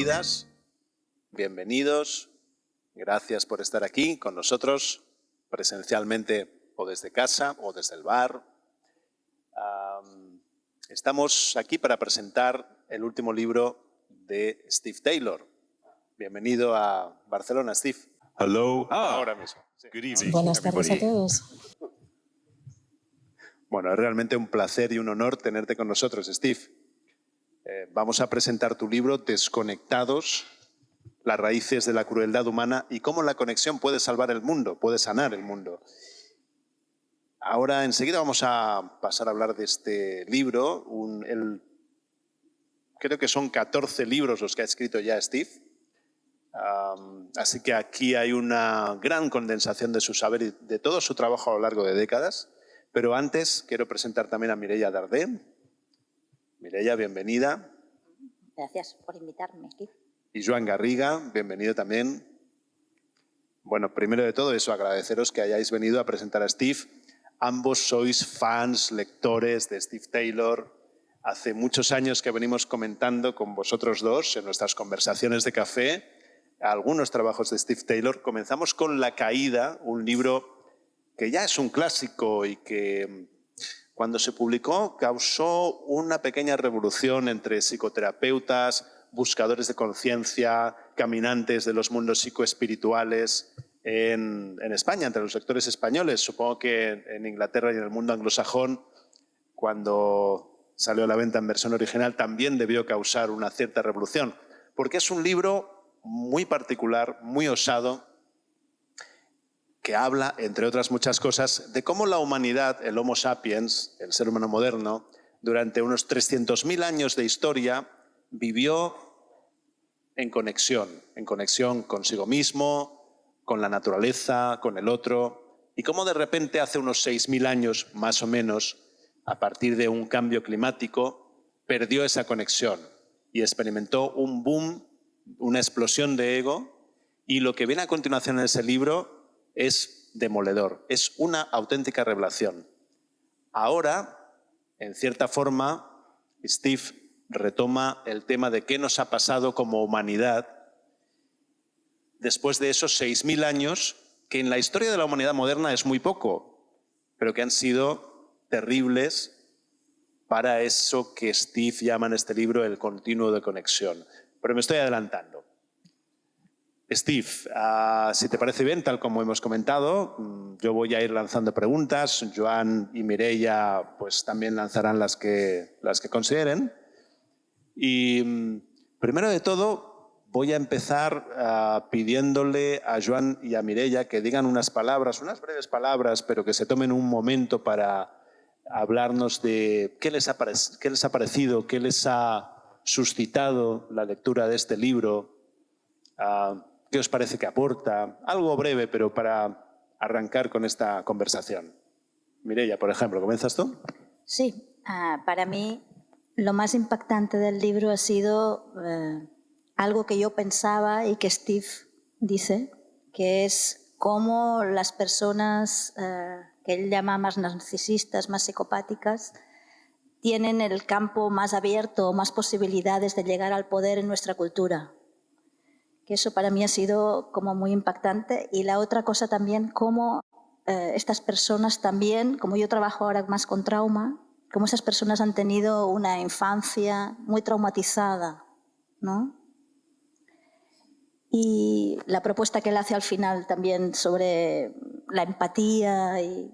bienvenidas, bienvenidos. Gracias por estar aquí con nosotros, presencialmente o desde casa o desde el bar. Estamos aquí para presentar el último libro de Steve Taylor. Bienvenido a Barcelona, Steve. Hello. Ahora mismo. Sí. Good evening, Buenas tardes a everybody. todos. Bueno, es realmente un placer y un honor tenerte con nosotros, Steve. Vamos a presentar tu libro Desconectados, las raíces de la crueldad humana y cómo la conexión puede salvar el mundo, puede sanar el mundo. Ahora, enseguida vamos a pasar a hablar de este libro. Creo que son 14 libros los que ha escrito ya Steve. Así que aquí hay una gran condensación de su saber y de todo su trabajo a lo largo de décadas. Pero antes quiero presentar también a Mireia Darder. Mireia, bienvenida. Gracias por invitarme aquí. Y Joan Garriga, bienvenido también. Bueno, primero de todo eso, agradeceros que hayáis venido a presentar a Steve. Ambos sois fans, lectores de Steve Taylor. Hace muchos años que venimos comentando con vosotros dos en nuestras conversaciones de café algunos trabajos de Steve Taylor. Comenzamos con La caída, un libro que ya es un clásico y que cuando se publicó causó una pequeña revolución entre psicoterapeutas, buscadores de conciencia, caminantes de los mundos psicoespirituales en España, entre los lectores españoles. Supongo que en Inglaterra y en el mundo anglosajón, cuando salió a la venta en versión original, también debió causar una cierta revolución, porque es un libro muy particular, muy osado, que habla, entre otras muchas cosas, de cómo la humanidad, el Homo sapiens, el ser humano moderno, durante unos 300.000 años de historia, vivió en conexión consigo mismo, con la naturaleza, con el otro, y cómo de repente hace unos 6.000 años, más o menos, a partir de un cambio climático, perdió esa conexión y experimentó un boom, una explosión de ego, y lo que viene a continuación en ese libro es demoledor, es una auténtica revelación. Ahora, en cierta forma, Steve retoma el tema de qué nos ha pasado como humanidad después de esos 6.000 años, que en la historia de la humanidad moderna es muy poco, pero que han sido terribles para eso que Steve llama en este libro el continuo de conexión. Pero me estoy adelantando. Steve, si te parece bien, tal como hemos comentado, yo voy a ir lanzando preguntas. Joan y Mireia pues, también lanzarán las que consideren. Y primero de todo, voy a empezar pidiéndole a Joan y a Mireia que digan unas palabras, unas breves palabras, pero que se tomen un momento para hablarnos de qué les ha parecido, qué les ha suscitado la lectura de este libro. ¿Qué os parece que aporta? Algo breve, pero para arrancar con esta conversación. Mireia, por ejemplo, ¿comienzas tú? Sí, para mí lo más impactante del libro ha sido algo que yo pensaba y que Steve dice, que es cómo las personas que él llama más narcisistas, más psicopáticas, tienen el campo más abierto, más posibilidades de llegar al poder en nuestra cultura. Que eso para mí ha sido como muy impactante. Y la otra cosa también, cómo estas personas también, como yo trabajo ahora más con trauma, cómo esas personas han tenido una infancia muy traumatizada, ¿no? Y la propuesta que él hace al final también sobre la empatía y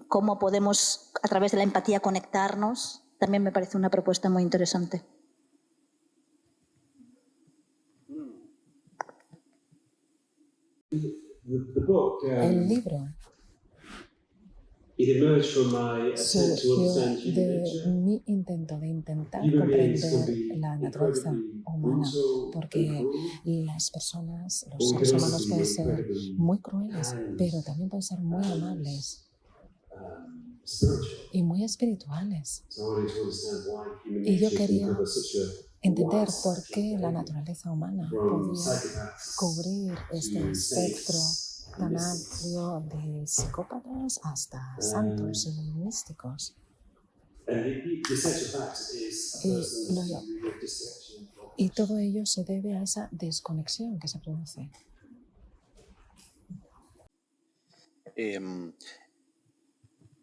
cómo podemos a través de la empatía conectarnos, también me parece una propuesta muy interesante. El libro surgió de mi intento de intentar comprender la naturaleza humana, porque las personas, los seres humanos pueden ser muy crueles, pero también pueden ser muy amables y muy espirituales. Y yo quería entender por qué la naturaleza humana podía cubrir este espectro tan amplio de psicópatas hasta santos y místicos. Y Y todo ello se debe a esa desconexión que se produce.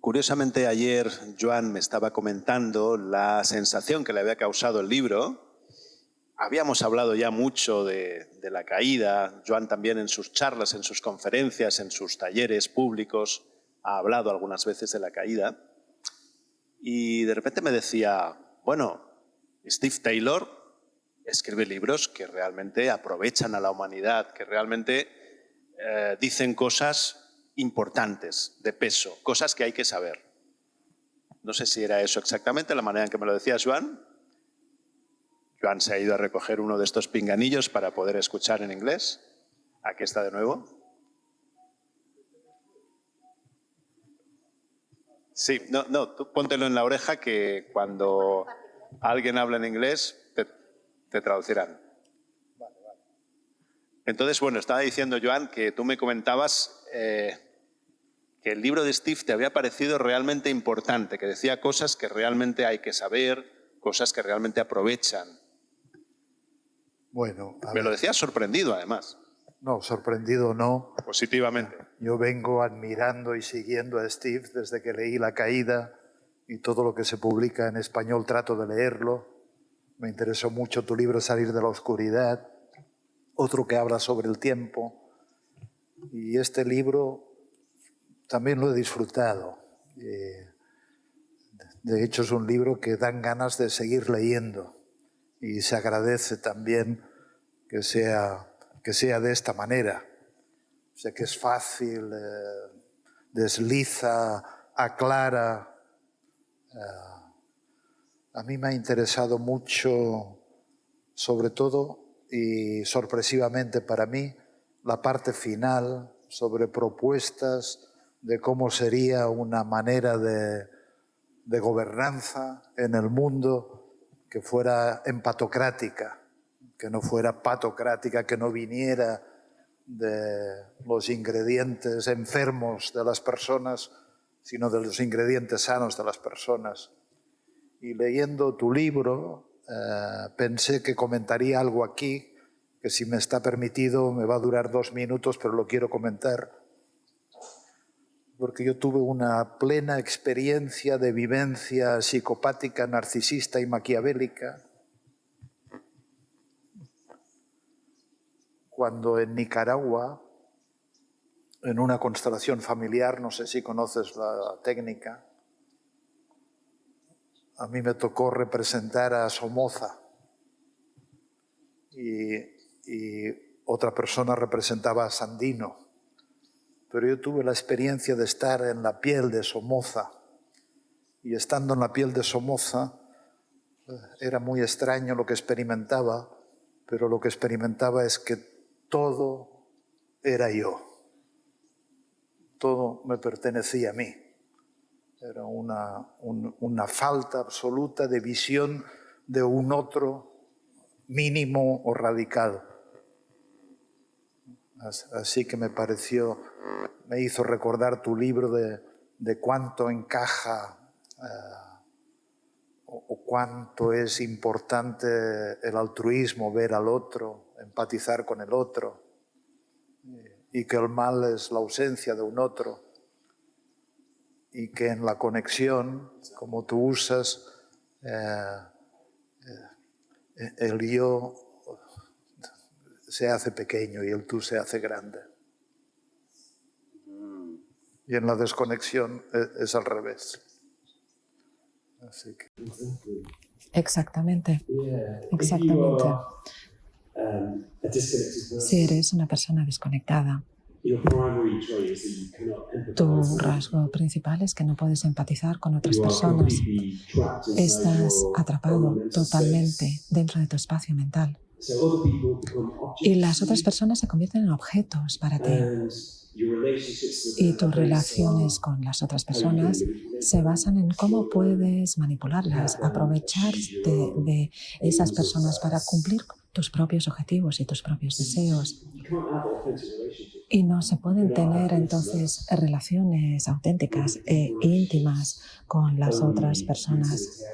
Curiosamente, ayer Joan me estaba comentando la sensación que le había causado el libro. Habíamos hablado ya mucho de la caída. Joan también en sus charlas, en sus conferencias, en sus talleres públicos ha hablado algunas veces de la caída. Y de repente me decía, bueno, Steve Taylor escribe libros que realmente aprovechan a la humanidad, que realmente dicen cosas importantes, de peso, cosas que hay que saber. No sé si era eso exactamente la manera en que me lo decía Joan. Joan se ha ido a recoger uno de estos pinganillos para poder escuchar en inglés. Aquí está de nuevo. Sí, no, tú póntelo en la oreja que cuando alguien habla en inglés te traducirán. Entonces, bueno, estaba diciendo, Joan, que tú me comentabas que el libro de Steve te había parecido realmente importante, que decía cosas que realmente hay que saber, cosas que realmente aprovechan. Bueno, me lo decías sorprendido, además. No, sorprendido no. Positivamente. Yo vengo admirando y siguiendo a Steve desde que leí La Caída y todo lo que se publica en español trato de leerlo. Me interesó mucho tu libro Salir de la Oscuridad, otro que habla sobre el tiempo. Y este libro también lo he disfrutado. De hecho, es un libro que dan ganas de seguir leyendo y se agradece también que sea de esta manera. Sé que es fácil, desliza, aclara. A mí me ha interesado mucho, sobre todo y sorpresivamente para mí, la parte final sobre propuestas de cómo sería una manera de gobernanza en el mundo que fuera empatocrática, que no fuera patocrática, que no viniera de los ingredientes enfermos de las personas, sino de los ingredientes sanos de las personas. Y leyendo tu libro, pensé que comentaría algo aquí, que si me está permitido me va a durar 2 minutos, pero lo quiero comentar, porque yo tuve una plena experiencia de vivencia psicopática, narcisista y maquiavélica, cuando en Nicaragua, en una constelación familiar, no sé si conoces la técnica, a mí me tocó representar a Somoza y otra persona representaba a Sandino. Pero yo tuve la experiencia de estar en la piel de Somoza y estando en la piel de Somoza era muy extraño lo que experimentaba, pero lo que experimentaba es que todo era yo. Todo me pertenecía a mí. Era una falta absoluta de visión de un otro mínimo o radical. Así que me hizo recordar tu libro de cuánto encaja o cuánto es importante el altruismo, ver al otro, empatizar con el otro, y que el mal es la ausencia de un otro, y que en la conexión, como tú usas, el yo se hace pequeño y el tú se hace grande. Y en la desconexión es al revés. Así que... Exactamente. Exactamente. Si eres una persona desconectada, tu rasgo principal es que no puedes empatizar con otras personas. Estás atrapado totalmente dentro de tu espacio mental. Y las otras personas se convierten en objetos para ti. Y tus relaciones con las otras personas se basan en cómo puedes manipularlas, aprovecharte de esas personas para cumplir tus propios objetivos y tus propios deseos. Y no se pueden tener entonces relaciones auténticas e íntimas con las otras personas.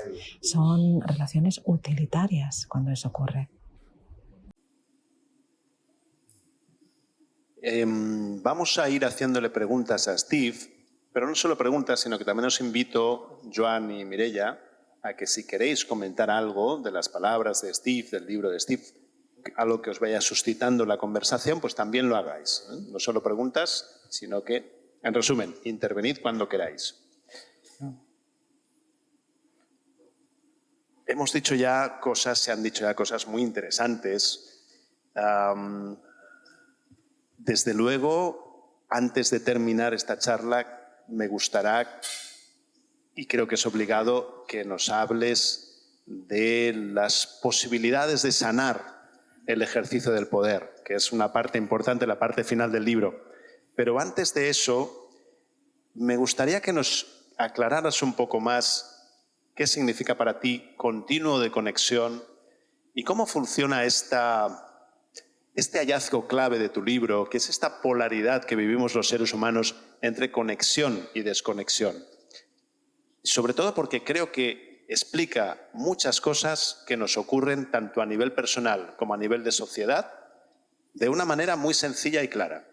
Son relaciones utilitarias cuando eso ocurre. Vamos a ir haciéndole preguntas a Steve, pero no solo preguntas, sino que también os invito, Joan y Mireia, a que si queréis comentar algo de las palabras de Steve, del libro de Steve, algo que os vaya suscitando la conversación, pues también lo hagáis. No solo preguntas, sino que, en resumen, intervenid cuando queráis. Hemos dicho ya cosas, se han dicho ya cosas muy interesantes. Desde luego, antes de terminar esta charla, me gustará, y creo que es obligado, que nos hables de las posibilidades de sanar el ejercicio del poder, que es una parte importante, la parte final del libro. Pero antes de eso, me gustaría que nos aclararas un poco más qué significa para ti continuo de conexión y cómo funciona este hallazgo clave de tu libro, que es esta polaridad que vivimos los seres humanos entre conexión y desconexión. Sobre todo porque creo que explica muchas cosas que nos ocurren tanto a nivel personal como a nivel de sociedad de una manera muy sencilla y clara.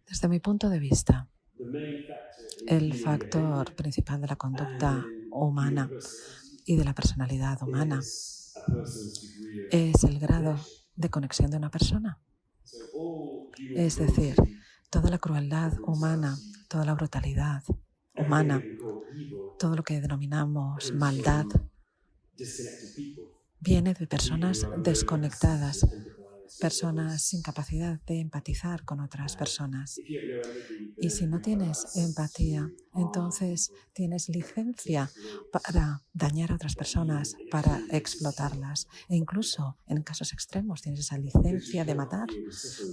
Desde mi punto de vista, el factor principal de la conducta humana y de la personalidad humana es el grado de conexión de una persona. Es decir, toda la crueldad humana, toda la brutalidad humana, todo lo que denominamos maldad, viene de personas desconectadas, personas sin capacidad de empatizar con otras personas. Y si no tienes empatía, entonces tienes licencia para dañar a otras personas, para explotarlas. E incluso en casos extremos tienes esa licencia de matar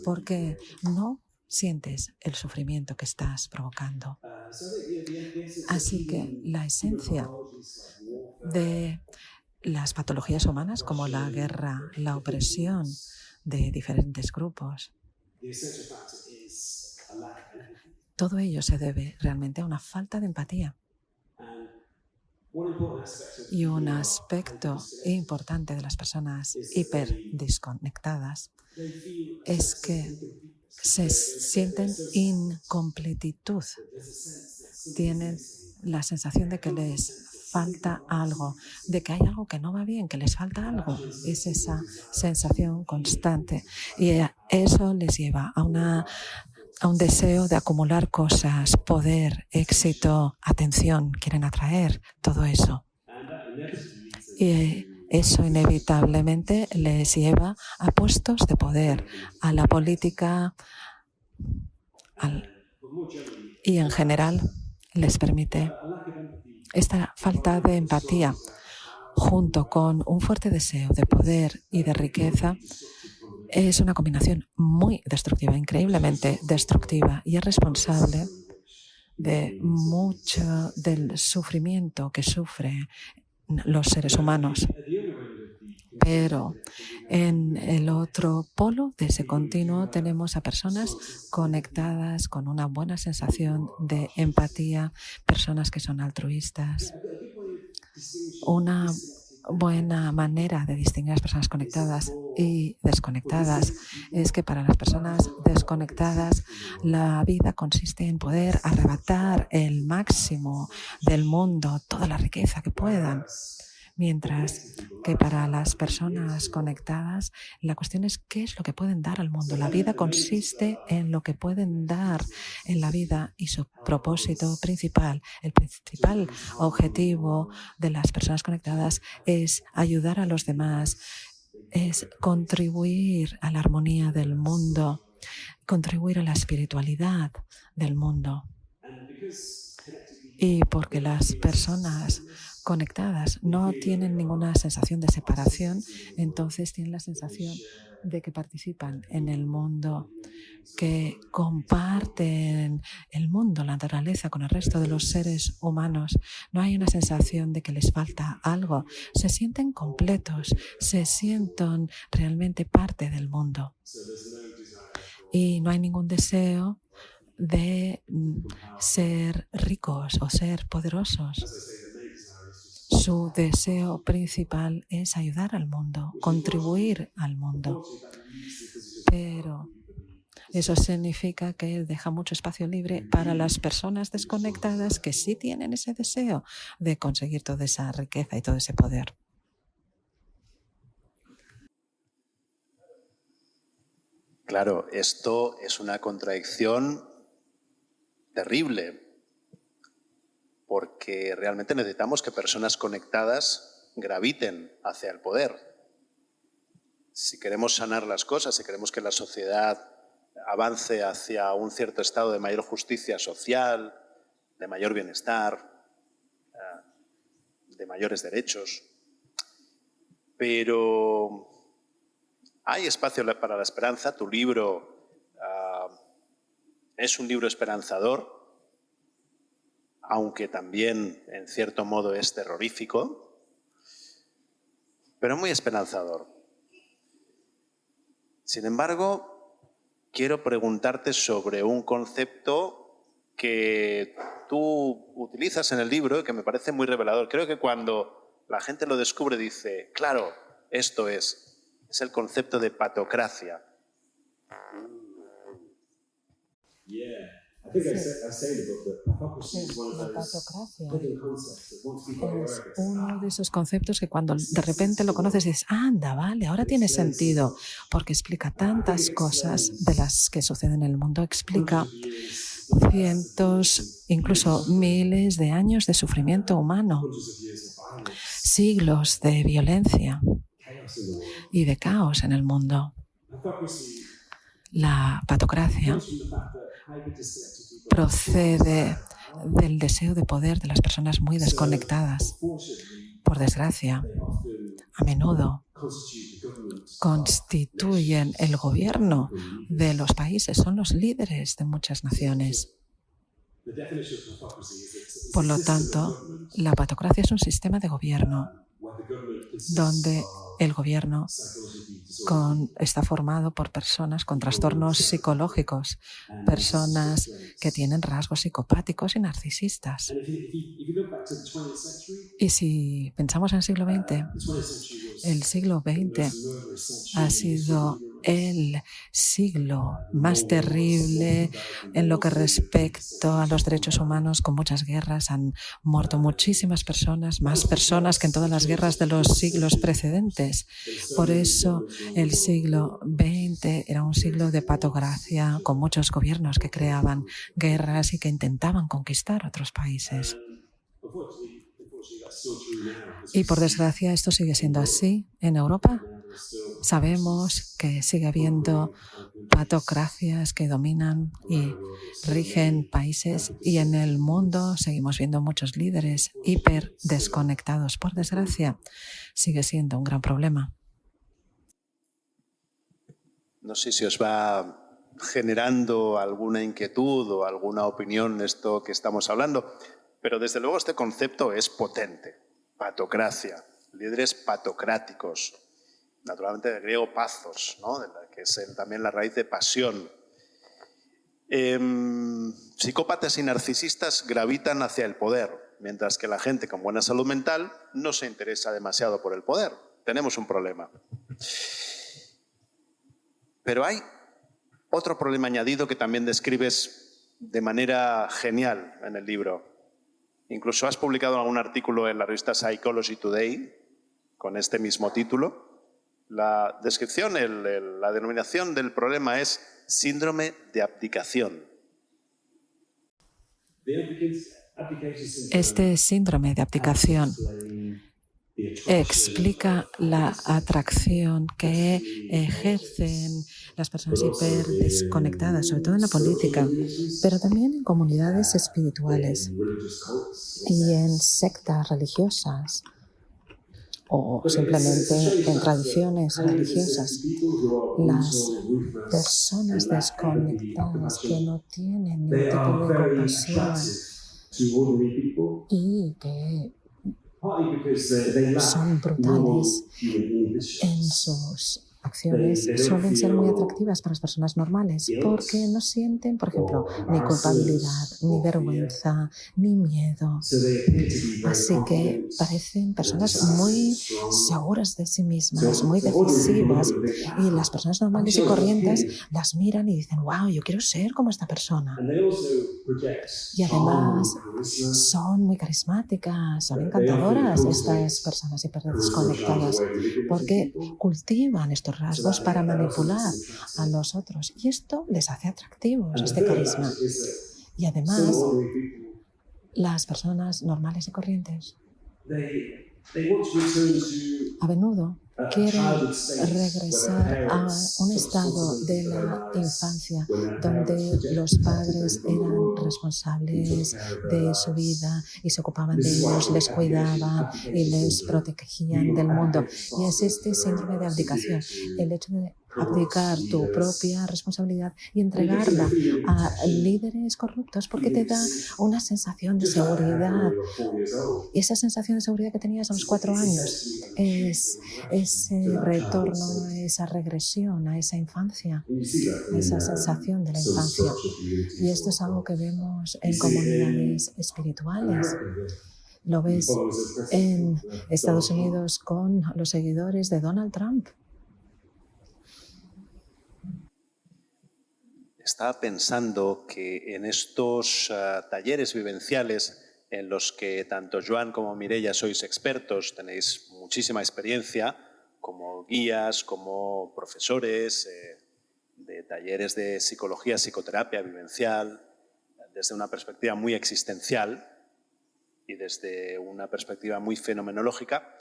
porque no sientes el sufrimiento que estás provocando. Así que la esencia de las patologías humanas, como la guerra, la opresión de diferentes grupos, todo ello se debe realmente a una falta de empatía. Y un aspecto importante de las personas hiperdesconectadas es que se sienten incompletitud, tienen la sensación de que les falta algo, de que hay algo que no va bien, que les falta algo. Es esa sensación constante y eso les lleva a un deseo de acumular cosas, poder, éxito, atención, quieren atraer todo eso. Y eso inevitablemente les lleva a puestos de poder, a la política y en general les permite esta falta de empatía junto con un fuerte deseo de poder y de riqueza. Es una combinación muy destructiva, increíblemente destructiva, y es responsable de mucho del sufrimiento que sufren los seres humanos. Pero en el otro polo de ese continuo tenemos a personas conectadas con una buena sensación de empatía, personas que son altruistas. Una buena manera de distinguir a las personas conectadas y desconectadas es que para las personas desconectadas la vida consiste en poder arrebatar el máximo del mundo, toda la riqueza que puedan. Mientras que para las personas conectadas la cuestión es qué es lo que pueden dar al mundo. La vida consiste en lo que pueden dar en la vida y su propósito principal, el principal objetivo de las personas conectadas es ayudar a los demás, es contribuir a la armonía del mundo, contribuir a la espiritualidad del mundo. Y porque las personas conectadas no tienen ninguna sensación de separación, entonces tienen la sensación de que participan en el mundo, que comparten el mundo, la naturaleza con el resto de los seres humanos. No hay una sensación de que les falta algo, se sienten completos, se sienten realmente parte del mundo. Y no hay ningún deseo de ser ricos o ser poderosos. Su deseo principal es ayudar al mundo, contribuir al mundo. Pero eso significa que deja mucho espacio libre para las personas desconectadas que sí tienen ese deseo de conseguir toda esa riqueza y todo ese poder. Claro, esto es una contradicción terrible, porque realmente necesitamos que personas conectadas graviten hacia el poder. Si queremos sanar las cosas, si queremos que la sociedad avance hacia un cierto estado de mayor justicia social, de mayor bienestar, de mayores derechos. Pero hay espacio para la esperanza. Tu libro es un libro esperanzador, aunque también en cierto modo es terrorífico, pero muy esperanzador. Sin embargo, quiero preguntarte sobre un concepto que tú utilizas en el libro y que me parece muy revelador. Creo que cuando la gente lo descubre dice, claro, esto es el concepto de patocracia. La patocracia es uno de esos conceptos que cuando de repente lo conoces dices, anda, vale, ahora tiene sentido, porque explica tantas cosas de las que suceden en el mundo, explica cientos, incluso miles de años de sufrimiento humano, siglos de violencia y de caos en el mundo. La patocracia procede del deseo de poder de las personas muy desconectadas. Por desgracia, a menudo constituyen el gobierno de los países, son los líderes de muchas naciones. Por lo tanto, la patocracia es un sistema de gobierno donde el gobierno está formado por personas con trastornos psicológicos, personas que tienen rasgos psicopáticos y narcisistas. Y si pensamos en el siglo XX ha sido el siglo más terrible en lo que respecta a los derechos humanos, con muchas guerras. Han muerto muchísimas personas, más personas que en todas las guerras de los siglos precedentes. Por eso el siglo XX era un siglo de patocracia, con muchos gobiernos que creaban guerras y que intentaban conquistar otros países. Y por desgracia esto sigue siendo así en Europa. Sabemos que sigue habiendo patocracias que dominan y rigen países, y en el mundo seguimos viendo muchos líderes hiper desconectados. Por desgracia, sigue siendo un gran problema. No sé si os va generando alguna inquietud o alguna opinión esto que estamos hablando, pero desde luego este concepto es potente. Patocracia, líderes patocráticos, naturalmente del griego pazos, ¿no? Que es también la raíz de pasión. Psicópatas y narcisistas gravitan hacia el poder, mientras que la gente con buena salud mental no se interesa demasiado por el poder. Tenemos un problema. Pero hay otro problema añadido que también describes de manera genial en el libro. Incluso has publicado algún artículo en la revista Psychology Today con este mismo título. La descripción, la denominación del problema es síndrome de abdicación. Este síndrome de abdicación explica la atracción que ejercen las personas hiper desconectadas, sobre todo en la política, pero también en comunidades espirituales y en sectas religiosas o simplemente en tradiciones religiosas. Las personas desconectadas que no tienen ningún tipo de compasión y que son brutales en sus acciones suelen ser muy atractivas para las personas normales porque no sienten, por ejemplo, ni culpabilidad, ni vergüenza, ni miedo. Así que parecen personas muy seguras de sí mismas, muy decisivas, y las personas normales y corrientes las miran y dicen, wow, yo quiero ser como esta persona. Y además son muy carismáticas, son encantadoras estas personas hiperdesconectadas porque cultivan estos rasgos para manipular a los otros y esto les hace atractivos, este carisma. Y además, las personas normales y corrientes a menudo quieren regresar a un estado de la infancia donde los padres eran responsables de su vida y se ocupaban de ellos, les cuidaban y les protegían del mundo. Y es este síndrome de abdicación, el hecho de abdicar tu propia responsabilidad y entregarla a líderes corruptos porque te da una sensación de seguridad. Y esa sensación de seguridad que tenías a los 4 años es ese retorno, esa regresión a esa infancia, a esa sensación de la infancia. Y esto es algo que vemos en comunidades espirituales. Lo ves en Estados Unidos con los seguidores de Donald Trump. Estaba pensando que en estos talleres vivenciales en los que tanto Joan como Mireia sois expertos, tenéis muchísima experiencia como guías, como profesores de talleres de psicología, psicoterapia vivencial, desde una perspectiva muy existencial y desde una perspectiva muy fenomenológica.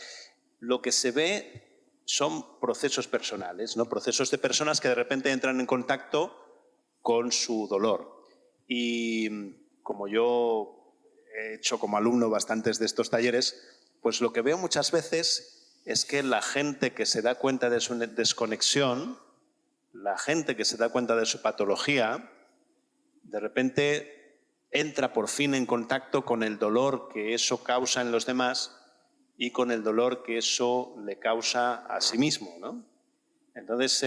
Lo que se ve son procesos personales, ¿no? Procesos de personas que de repente entran en contacto con su dolor. Y como yo he hecho como alumno bastantes de estos talleres, pues lo que veo muchas veces es que la gente que se da cuenta de su desconexión, la gente que se da cuenta de su patología, de repente entra por fin en contacto con el dolor que eso causa en los demás y con el dolor que eso le causa a sí mismo, ¿no? Entonces,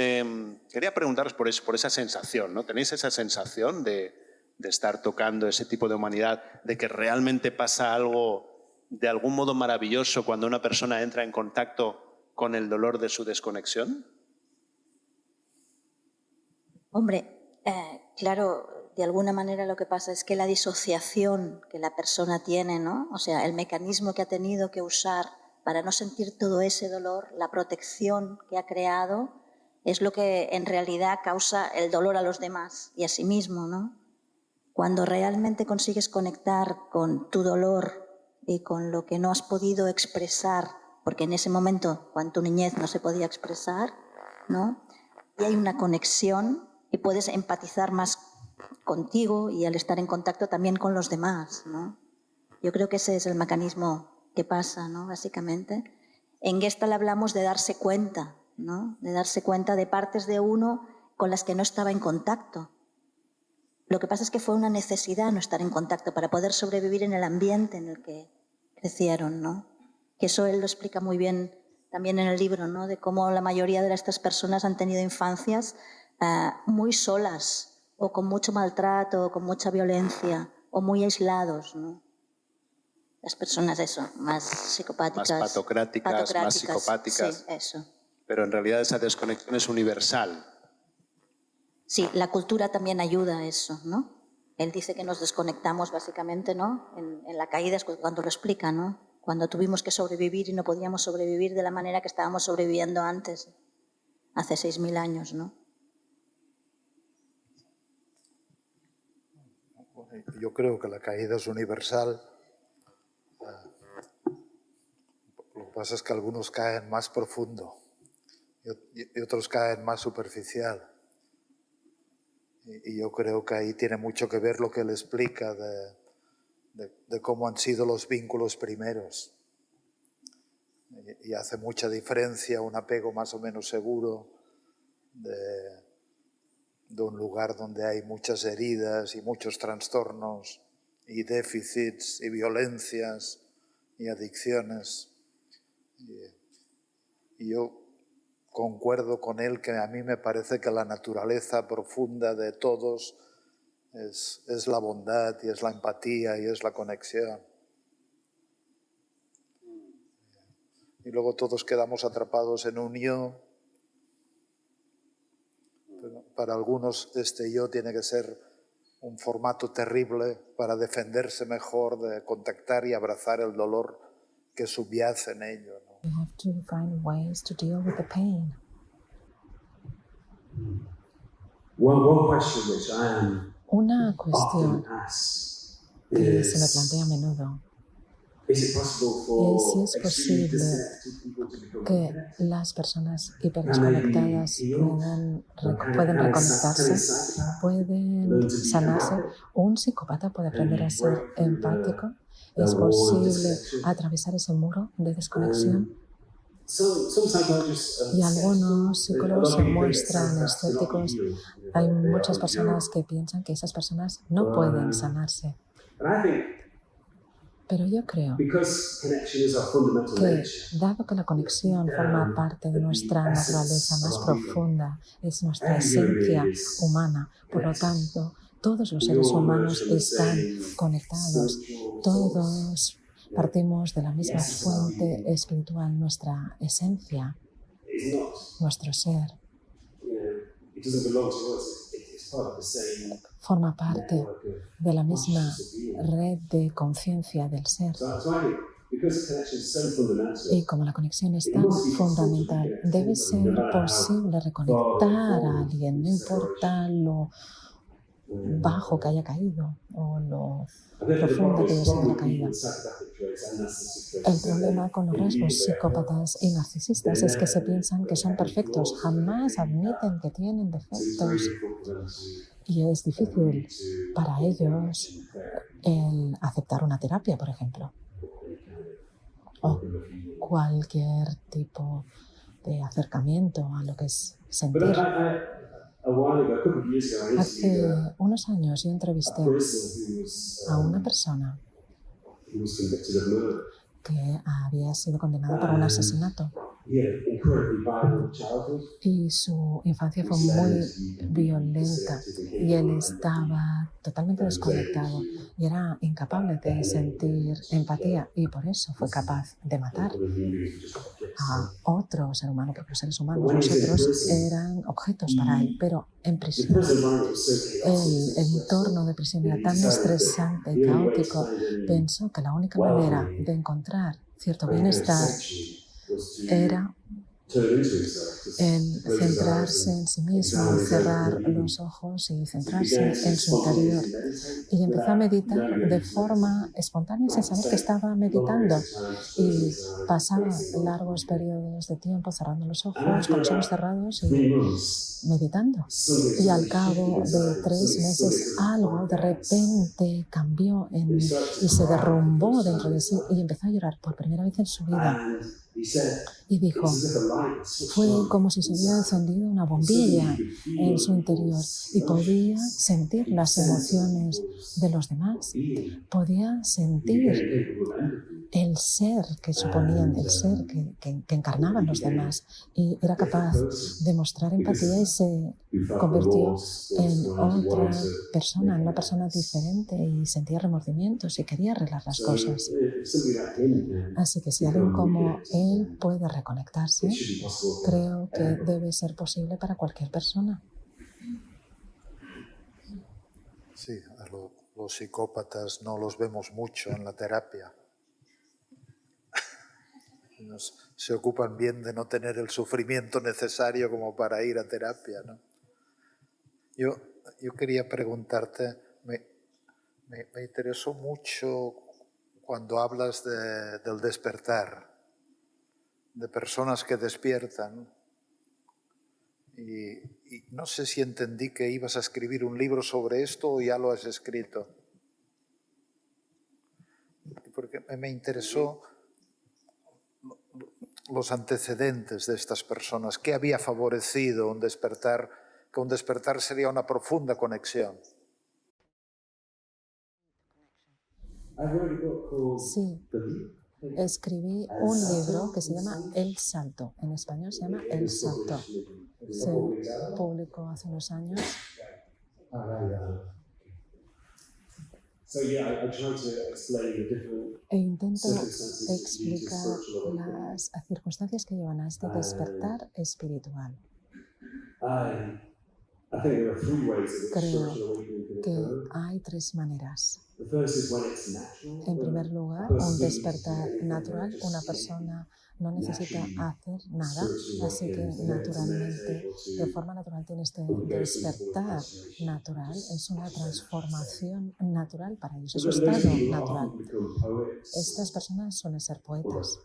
quería preguntaros por esa sensación, ¿no? ¿Tenéis esa sensación de estar tocando ese tipo de humanidad, de que realmente pasa algo de algún modo maravilloso cuando una persona entra en contacto con el dolor de su desconexión? Hombre, claro, de alguna manera lo que pasa es que la disociación que la persona tiene, ¿no? O sea, el mecanismo que ha tenido que usar para no sentir todo ese dolor, la protección que ha creado, es lo que en realidad causa el dolor a los demás y a sí mismo, ¿no? Cuando realmente consigues conectar con tu dolor y con lo que no has podido expresar, porque en ese momento, cuando tu niñez no se podía expresar, ¿no? Y hay una conexión y puedes empatizar más contigo y al estar en contacto también con los demás, ¿no? Yo creo que ese es el mecanismo que pasa, ¿no? Básicamente. En Gestalt hablamos de darse cuenta, ¿no? De darse cuenta de partes de uno con las que no estaba en contacto. Lo que pasa es que fue una necesidad no estar en contacto para poder sobrevivir en el ambiente en el que crecieron, ¿no? Que eso él lo explica muy bien también en el libro, ¿no? De cómo la mayoría de estas personas han tenido infancias muy solas o con mucho maltrato o con mucha violencia o muy aislados, ¿no? Las personas, eso, más psicopáticas. Más patocráticas, más psicopáticas. Sí, eso. Pero en realidad esa desconexión es universal. Sí, la cultura también ayuda a eso, ¿no? Él dice que nos desconectamos básicamente, ¿no? En la caída es cuando lo explica, ¿no? Cuando tuvimos que sobrevivir y no podíamos sobrevivir de la manera que estábamos sobreviviendo antes, hace 6.000 años, ¿no? Yo creo que la caída es universal. Lo que pasa es que algunos caen más profundo y otros caen más superficial. Y yo creo que ahí tiene mucho que ver lo que él explica de cómo han sido los vínculos primeros. Y hace mucha diferencia un apego más o menos seguro de un lugar donde hay muchas heridas y muchos trastornos y déficits y violencias y adicciones. Y yo concuerdo con él, que a mí me parece que la naturaleza profunda de todos es la bondad y es la empatía y es la conexión. Y luego todos quedamos atrapados en un yo. Pero para algunos este yo tiene que ser un formato terrible para defenderse mejor de contactar y abrazar el dolor que subyace en ello, ¿no? We have to find ways to deal with the pain. One question which I am Una often cuestión asked que se me is, plantea a menudo is it possible es for si es extremely posible disconnected people to become que connected? las personas hiperconectadas pueden reconectarse, pueden sanarse. ¿Un psicópata puede aprender a ser empático? ¿Es posible atravesar ese muro de desconexión? Y algunos psicólogos se muestran escépticos. Hay muchas personas que piensan que esas personas no pueden sanarse. Pero yo creo que, dado que la conexión forma parte de nuestra naturaleza más profunda, es nuestra esencia humana, por lo tanto, todos los seres humanos están conectados, todos partimos de la misma fuente espiritual, nuestra esencia, nuestro ser. Forma parte de la misma red de conciencia del ser. Y como la conexión es tan fundamental, debe ser posible reconectar a alguien, no importa lo bajo que haya caído o lo profunda que haya sido la caída. El problema con los rasgos psicópatas y narcisistas es que se piensan que son perfectos, jamás admiten que tienen defectos. Y es difícil para ellos el aceptar una terapia, por ejemplo, o cualquier tipo de acercamiento a lo que es sentir. Hace unos años yo entrevisté a una persona que había sido condenada por un asesinato. Y su infancia fue muy violenta y él estaba totalmente desconectado y era incapaz de sentir empatía y por eso fue capaz de matar a otro ser humano, porque los seres humanos, nosotros, eran objetos para él. Pero en prisión, el entorno de prisión era tan estresante y caótico, pensó que la única manera de encontrar cierto bienestar era el centrarse en sí mismo, cerrar los ojos y centrarse en su interior. Y empezó a meditar de forma espontánea sin saber que estaba meditando. Y pasaba largos periodos de tiempo cerrando los ojos, con los ojos cerrados y meditando. Y al cabo de 3 meses algo de repente cambió y se derrumbó dentro de sí y empezó a llorar por primera vez en su vida. Y dijo, fue como si se hubiera encendido una bombilla en su interior y podía sentir las emociones de los demás, podía sentir el ser que suponían, el ser que encarnaban los demás, y era capaz de mostrar empatía y se convirtió en otra persona, en una persona diferente, y sentía remordimientos y quería arreglar las cosas. Así que si alguien como él puede reconectarse, creo que debe ser posible para cualquier persona. Sí, los psicópatas no los vemos mucho en la terapia. Se ocupan bien de no tener el sufrimiento necesario como para ir a terapia, ¿no? Yo quería preguntarte, me interesó mucho cuando hablas del despertar, de personas que despiertan. Y no sé si entendí que ibas a escribir un libro sobre esto o ya lo has escrito. Porque me interesó los antecedentes de estas personas. ¿Qué había favorecido un despertar? Que un despertar sería una profunda conexión. Sí, escribí un libro que se llama El Salto. En español se llama El Salto. Se publicó hace unos años. E intento explicar las circunstancias que llevan a este despertar espiritual. Creo que hay tres maneras. En primer lugar, un despertar natural. Una persona no necesita hacer nada, así que naturalmente, de forma natural, tiene este despertar natural. Es una transformación natural para ellos, es su estado natural. Estas personas suelen ser poetas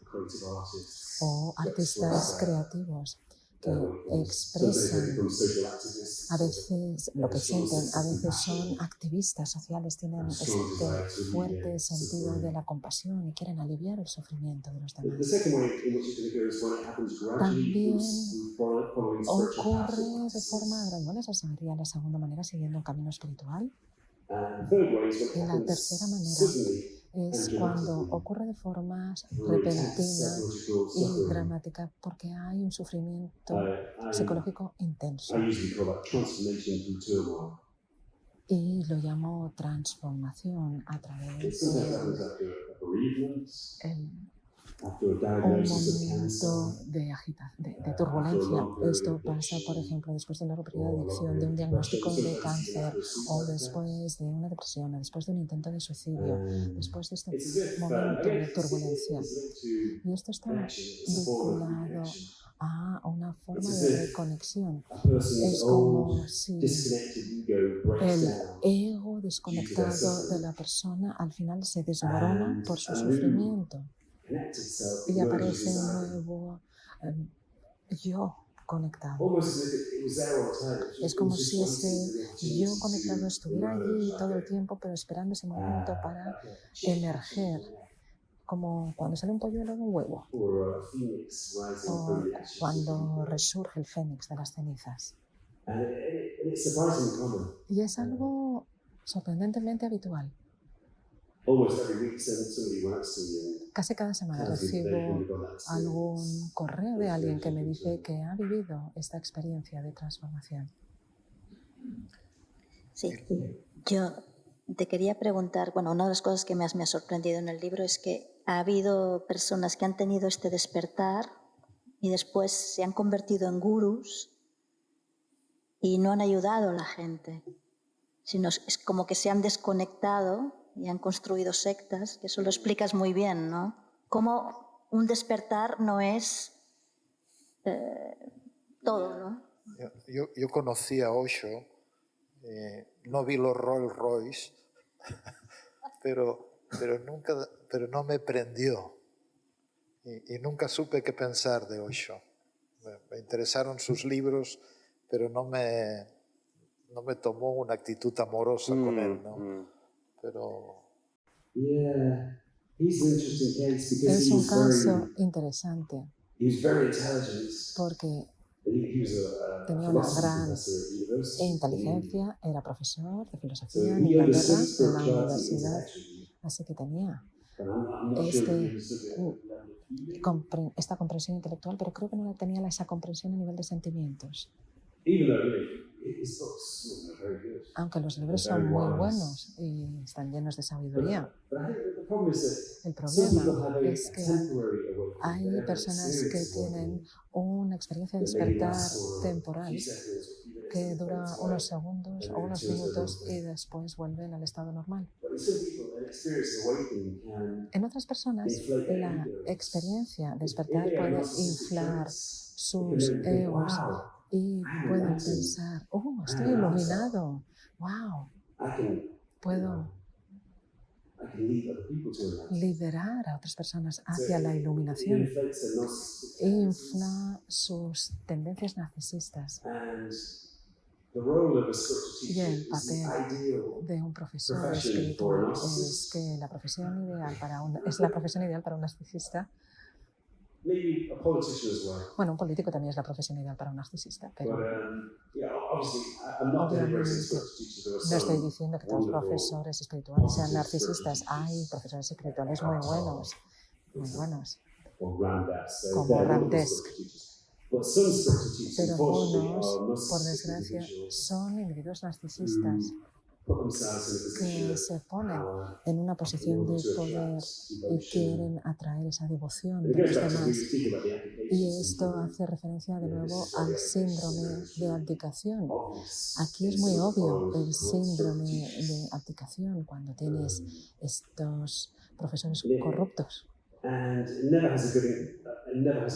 o artistas creativos que expresan a veces lo que sienten, a veces son activistas sociales, tienen este fuerte sentido de la compasión y quieren aliviar el sufrimiento de los demás. También ocurre de forma gradual, esa sería la segunda manera, siguiendo un camino espiritual. Y la tercera manera es cuando ocurre de forma repentina y dramática porque hay un sufrimiento psicológico intenso. Y lo llamo transformación a través de un momento de turbulencia. Esto pasa, por ejemplo, después de una ruptura de adicción, de un diagnóstico de cáncer, o después de una depresión, o después de un intento de suicidio, después de este momento de turbulencia. Y esto está vinculado a una forma de reconexión. Es como si el ego desconectado de la persona al final se desmorona por su sufrimiento. Y aparece un nuevo yo conectado. Es como si ese yo conectado estuviera allí todo el tiempo, pero esperando ese momento para emerger, como cuando sale un polluelo de un huevo, o cuando resurge el fénix de las cenizas. Y es algo sorprendentemente habitual. Casi cada semana recibo algún correo de alguien que me dice que ha vivido esta experiencia de transformación. Sí, yo te quería preguntar, bueno, una de las cosas que más me ha sorprendido en el libro es que ha habido personas que han tenido este despertar y después se han convertido en gurús y no han ayudado a la gente, sino es como que se han desconectado y han construido sectas, que eso lo explicas muy bien, ¿no? Cómo un despertar no es todo, ¿no? Yo conocí a Osho, no vi los Rolls Royce, pero no me prendió y nunca supe qué pensar de Osho. Me interesaron sus libros, pero no me tomó una actitud amorosa con él, ¿no? Pero es un caso interesante porque tenía una gran inteligencia, era profesor de filosofía en Inglaterra, en la universidad, así que tenía esta comprensión intelectual, pero creo que no tenía esa comprensión a nivel de sentimientos. Aunque los libros son muy buenos y están llenos de sabiduría. El problema es que hay personas que tienen una experiencia de despertar temporal que dura unos segundos o unos minutos y después vuelven al estado normal. En otras personas, la experiencia de despertar puede inflar sus egos y pueden pensar, oh, estoy iluminado, wow, puedo liderar a otras personas hacia la iluminación. Infla sus tendencias narcisistas. Y el papel de un profesor espiritual es que la profesión ideal es la profesión ideal para un narcisista. Bueno, un político también es la profesión ideal para un narcisista, pero obviamente no estoy diciendo que todos los profesores espirituales sean narcisistas. Hay profesores espirituales muy buenos muy buenos, or Ramdas. como They're Ramdesk. spiritual teachers. But some spiritual teachers, Pero unfortunately, algunos, are por narcissistic desgracia, individuals son individuos narcisistas put themselves in a position que of se ponen power en una in posición order de to poder attract y devotion. quieren atraer esa devoción And it de goes los back to we were demás. speaking about the abdication Y esto syndrome. hace referencia de Yeah, nuevo this is al the abdication síndrome syndrome. de abdicación. Obvious Aquí es in muy some obvio followers el of corrupt síndrome spiritual teachers. de abdicación cuando tienes estos profesores Yeah. corruptos. And it never has a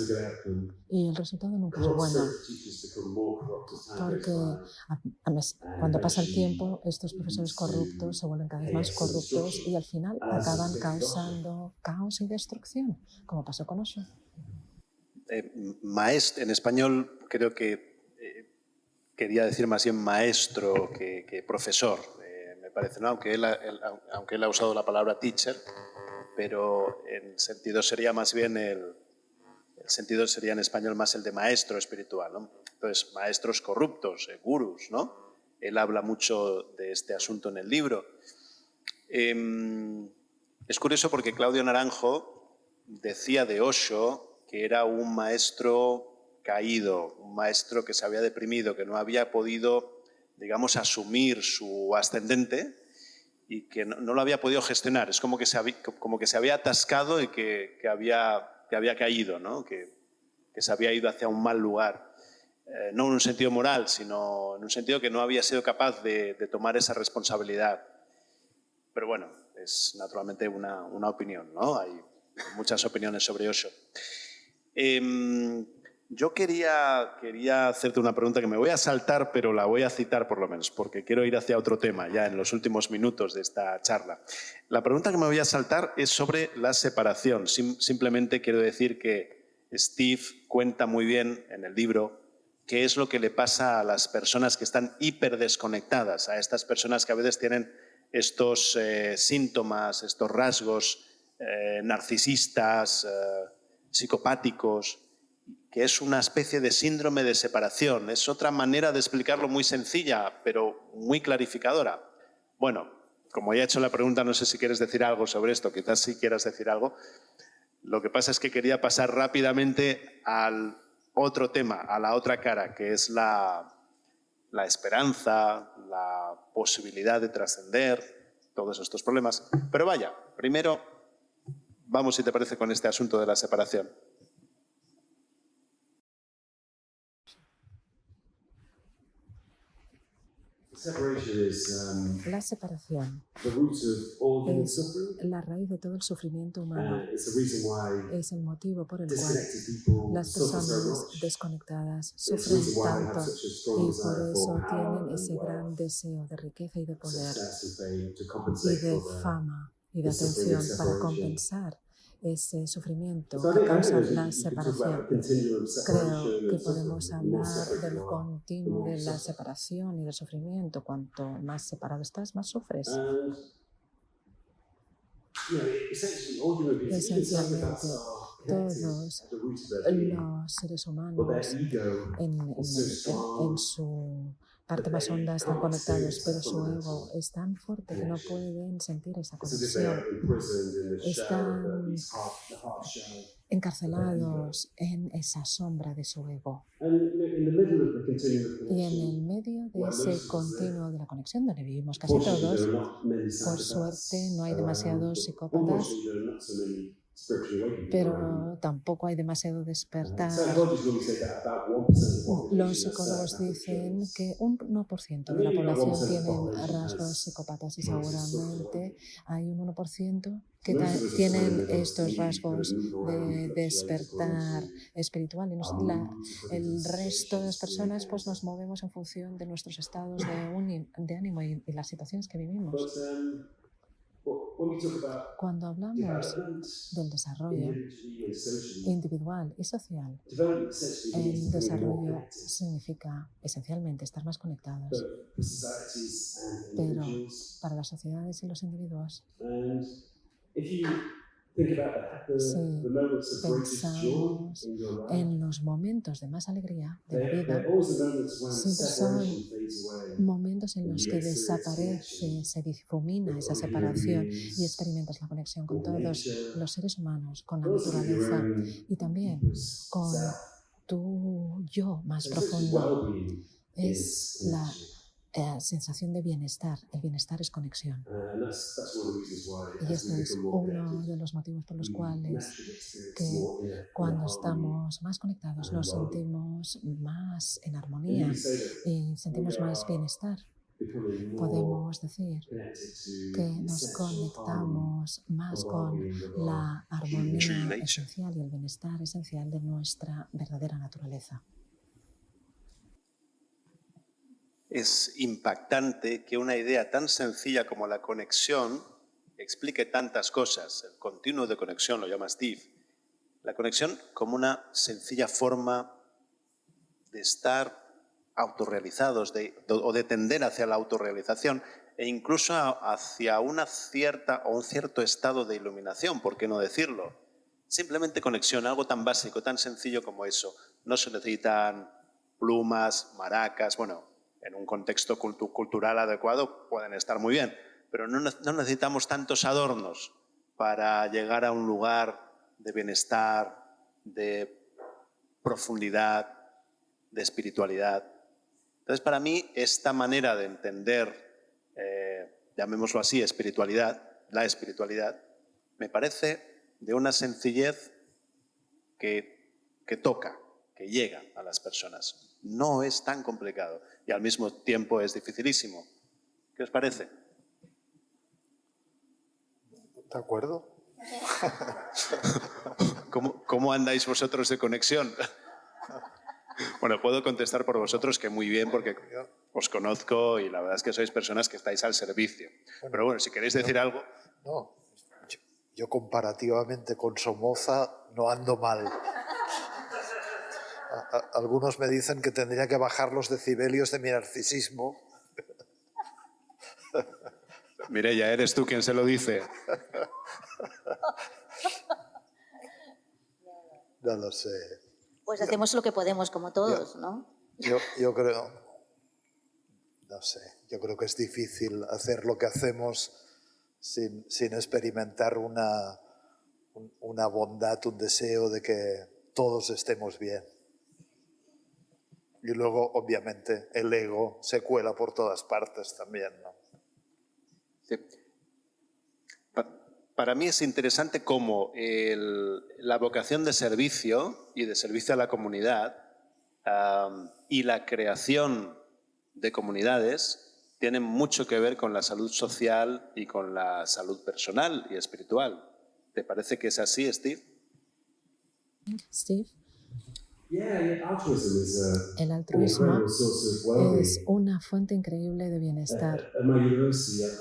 good outcome. Y el resultado nunca es Corrupt bueno, spiritual teachers become more corrupt as time porque goes by. cuando pasa el tiempo, estos profesores corruptos se vuelven cada vez más corruptos y al final acaban causando caos y destrucción, como pasó con Osho. En español creo que quería decir más bien maestro que profesor, me parece, ¿no? Aunque él ha usado la palabra teacher, pero en sentido sería más bien el sentido sería en español más el de maestro espiritual, ¿no? Entonces, maestros corruptos, gurús, ¿no? Él habla mucho de este asunto en el libro. Es curioso porque Claudio Naranjo decía de Osho que era un maestro caído, un maestro que se había deprimido, que no había podido, digamos, asumir su ascendente y que no lo había podido gestionar. Es como que se había atascado y que había caído, ¿no? Que se había ido hacia un mal lugar. No en un sentido moral, sino en un sentido que no había sido capaz de tomar esa responsabilidad. Pero bueno, es naturalmente una opinión, ¿no? Hay muchas opiniones sobre Osho. Yo quería hacerte una pregunta que me voy a saltar, pero la voy a citar por lo menos, porque quiero ir hacia otro tema ya en los últimos minutos de esta charla. La pregunta que me voy a saltar es sobre la separación. Simplemente quiero decir que Steve cuenta muy bien en el libro qué es lo que le pasa a las personas que están hiperdesconectadas, a estas personas que a veces tienen estos síntomas, estos rasgos narcisistas, psicopáticos, que es una especie de síndrome de separación. Es otra manera de explicarlo muy sencilla, pero muy clarificadora. Bueno, como ya he hecho la pregunta, no sé si quieres decir algo sobre esto, quizás sí quieras decir algo. Lo que pasa es que quería pasar rápidamente al otro tema, a la otra cara, que es la esperanza, la posibilidad de trascender, todos estos problemas. Pero vaya, primero vamos, si te parece, con este asunto de la separación. La separación es la raíz de todo el sufrimiento humano. Es el motivo por el cual las personas desconectadas sufren tanto y por eso tienen ese gran deseo de riqueza y de poder y de fama y de atención para compensar ese sufrimiento que causa la separación. Creo que podemos hablar del continuo de la separación y del sufrimiento. Cuanto más separado estás, más sufres. Esencialmente, todos los seres humanos en su parte más honda están conectados, pero su ego es tan fuerte que no pueden sentir esa conexión. Están encarcelados en esa sombra de su ego. Y en el medio de ese continuo de la conexión, donde vivimos casi todos, por suerte no hay demasiados psicópatas, pero tampoco hay demasiado despertar. Los psicólogos dicen que un 1% de la población tienen rasgos psicópatas y seguramente hay un 1% que tienen estos rasgos de despertar espiritual. Y el resto de las personas pues nos movemos en función de nuestros estados de ánimo y las situaciones que vivimos. Cuando hablamos del desarrollo individual y social, el desarrollo significa esencialmente estar más conectados, pero para las sociedades y los individuos, Si pensamos en los momentos de más alegría de la vida, siempre son momentos en los que desaparece, se difumina esa separación y experimentas la conexión con todos los seres humanos, con la naturaleza y también con tu yo más profundo. Es la sensación de bienestar. El bienestar es conexión. Y este es uno de los motivos por los cuales que cuando estamos más conectados nos sentimos más en armonía y sentimos más bienestar. Podemos decir que nos conectamos más con la armonía esencial y el bienestar esencial de nuestra verdadera naturaleza. Es impactante que una idea tan sencilla como la conexión explique tantas cosas. El continuo de conexión lo llama Steve. La conexión como una sencilla forma de estar autorrealizados o de tender hacia la autorrealización e incluso hacia una cierta o un cierto estado de iluminación, ¿por qué no decirlo? Simplemente conexión, algo tan básico, tan sencillo como eso. No se necesitan plumas, maracas, bueno, en un contexto cultural adecuado pueden estar muy bien, pero no necesitamos tantos adornos para llegar a un lugar de bienestar, de profundidad, de espiritualidad. Entonces, para mí, esta manera de entender, llamémoslo así, la espiritualidad, me parece de una sencillez que toca, que llega a las personas. No es tan complicado y al mismo tiempo es dificilísimo. ¿Qué os parece? ¿De acuerdo? ¿Cómo andáis vosotros de conexión? Bueno, puedo contestar por vosotros que muy bien, porque os conozco y la verdad es que sois personas que estáis al servicio. Pero bueno, si queréis decir algo... No, yo comparativamente con Somoza no ando mal. Algunos me dicen que tendría que bajar los decibelios de mi narcisismo. Mireia, eres tú quien se lo dice. No lo sé. Pues hacemos lo que podemos, como todos, ¿no? Yo creo, no sé, yo creo que es difícil hacer lo que hacemos sin experimentar una bondad, un deseo de que todos estemos bien. Y luego, obviamente, el ego se cuela por todas partes también, ¿no? Sí. Para mí es interesante cómo la vocación de servicio y de servicio a la comunidad y la creación de comunidades tienen mucho que ver con la salud social y con la salud personal y espiritual. ¿Te parece que es así, Steve? Steve, el altruismo es una fuente increíble de bienestar.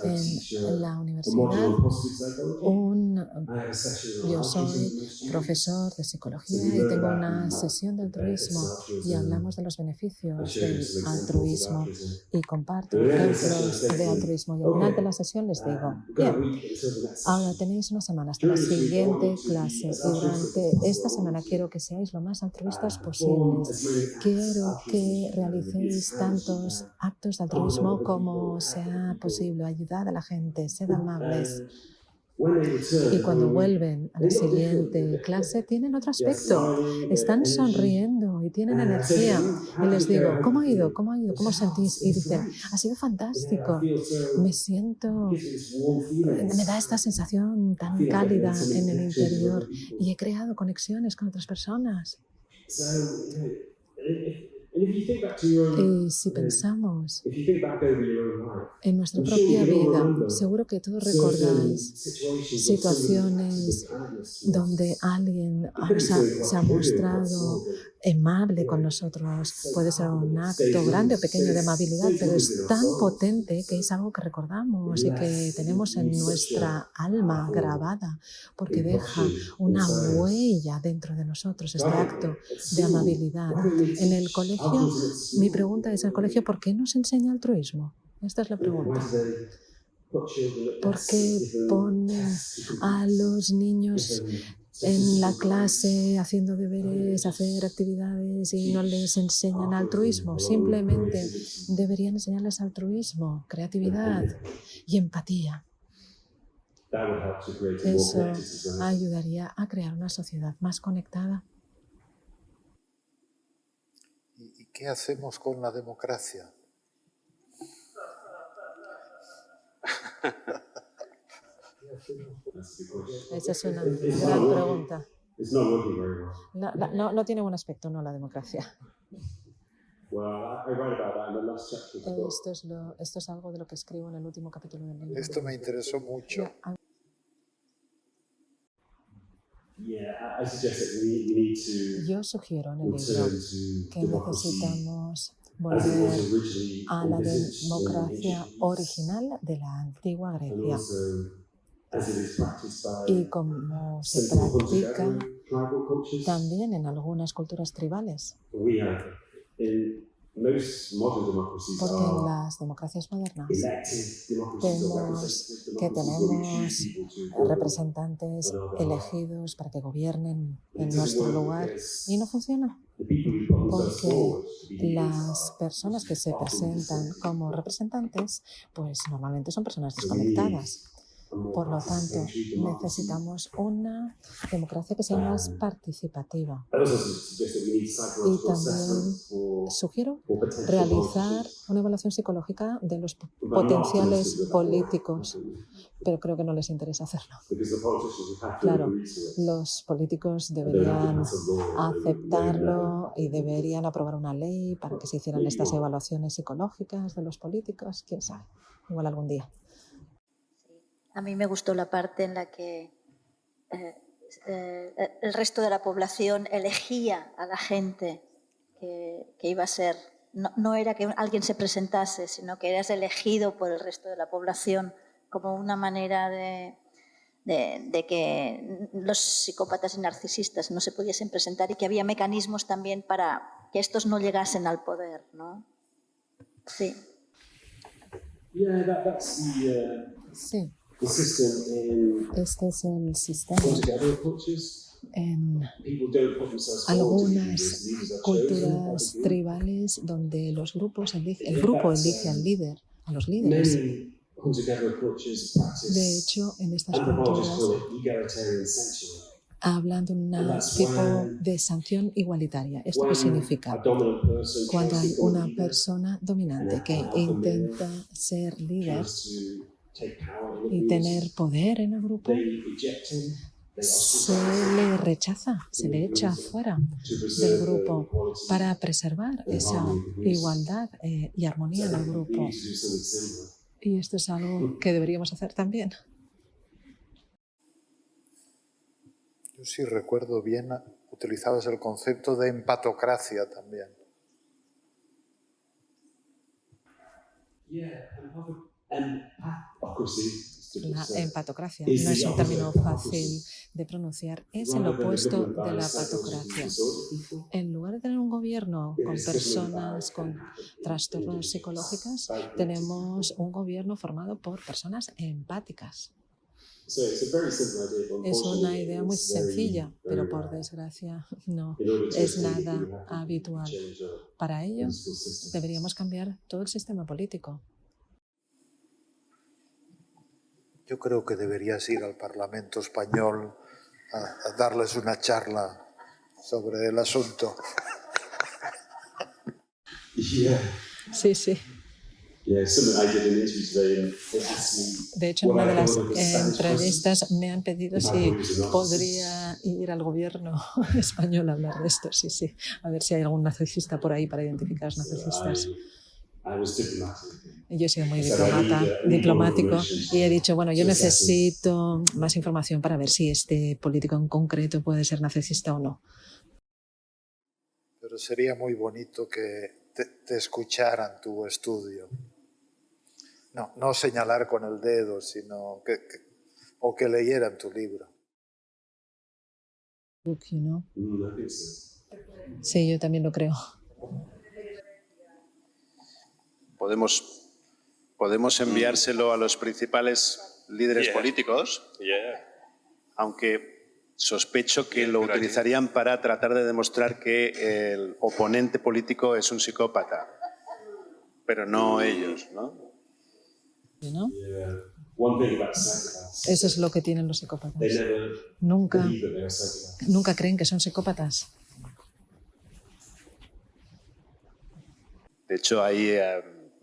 En la universidad, yo soy profesor de psicología y tengo una sesión de altruismo y hablamos de los beneficios del altruismo y comparto ejemplos de altruismo. Y al final de la sesión les digo, bien, ahora tenéis una semana hasta la siguiente clase y durante esta semana quiero que seáis lo más altruistas posibles. Quiero que realicéis tantos actos de altruismo como sea posible. Ayudad a la gente, sed amables. Y cuando vuelven a la siguiente clase tienen otro aspecto. Están sonriendo y tienen energía. Y les digo, ¿cómo ha ido? ¿Cómo ha ido? ¿Cómo os sentís? Y dicen, ha sido fantástico. Me da esta sensación tan cálida en el interior y he creado conexiones con otras personas. Y si pensamos en nuestra propia vida, seguro que todos recordáis situaciones donde alguien se ha mostrado amable con nosotros. Puede ser un acto grande o pequeño de amabilidad, pero es tan potente que es algo que recordamos y que tenemos en nuestra alma grabada, porque deja una huella dentro de nosotros, este acto de amabilidad. En el colegio, mi pregunta es, ¿el colegio por qué nos enseña altruismo? Esta es la pregunta. ¿Por qué ponen a los niños en la clase haciendo deberes, hacer actividades y no les enseñan altruismo? Simplemente deberían enseñarles altruismo, creatividad y empatía. Eso ayudaría a crear una sociedad más conectada. ¿Y qué hacemos con la democracia? Esa es una gran pregunta. No tiene buen aspecto, ¿no?, la democracia. Esto es algo de lo que escribo en el último capítulo del libro. Esto me interesó mucho. Yo sugiero en el libro que necesitamos volver a la democracia original de la antigua Grecia y como se practica también en algunas culturas tribales. Porque en las democracias modernas vemos que tenemos representantes elegidos para que gobiernen en nuestro lugar y no funciona. Porque las personas que se presentan como representantes, pues normalmente son personas desconectadas. Por lo tanto, necesitamos una democracia que sea más participativa. Y también sugiero realizar una evaluación psicológica de los potenciales políticos, pero creo que no les interesa hacerlo. Claro, los políticos deberían aceptarlo y deberían aprobar una ley para que se hicieran estas evaluaciones psicológicas de los políticos. ¿Quién sabe? Igual algún día. A mí me gustó la parte en la que el resto de la población elegía a la gente que iba a ser. No era que alguien se presentase, sino que eras elegido por el resto de la población como una manera de que los psicópatas y narcisistas no se pudiesen presentar y que había mecanismos también para que estos no llegasen al poder, ¿no? Sí. Sí. Este es el sistema. En algunas culturas tribales donde el grupo elige al líder, a los líderes. De hecho, en estas culturas hablan de un tipo de sanción igualitaria. ¿Esto qué significa? Cuando hay una persona dominante que intenta ser líder y tener poder en el grupo, se le rechaza, se le echa fuera del grupo para preservar esa igualdad y armonía en el grupo. Y esto es algo que deberíamos hacer también. Yo sí recuerdo bien, utilizabas el concepto de empatocracia también. La empatocracia no es un término fácil de pronunciar, es el opuesto de la patocracia. En lugar de tener un gobierno con personas con trastornos psicológicos, tenemos un gobierno formado por personas empáticas. Es una idea muy sencilla, pero por desgracia no es nada habitual. Para ello, deberíamos cambiar todo el sistema político. Yo creo que deberías ir al Parlamento español a darles una charla sobre el asunto. Sí, sí. De hecho, en una de las entrevistas me han pedido si podría ir al gobierno español a hablar de esto. Sí, sí. A ver si hay algún narcisista por ahí para identificar a los narcisistas. Yo he sido muy diplomático y he dicho, bueno, yo necesito más información para ver si este político en concreto puede ser narcisista o no. Pero sería muy bonito que te escucharan tu estudio. No señalar con el dedo, sino que leyeran tu libro. Sí, yo también lo creo. Podemos podemos enviárselo a los principales líderes políticos, aunque sospecho que lo utilizarían para tratar de demostrar que el oponente político es un psicópata, pero no ellos, ¿no? ¿No? One thing about psychopaths, Eso es lo que tienen los psicópatas. they never Nunca believe that they're psychopaths. Nunca creen que son psicópatas. De hecho, hay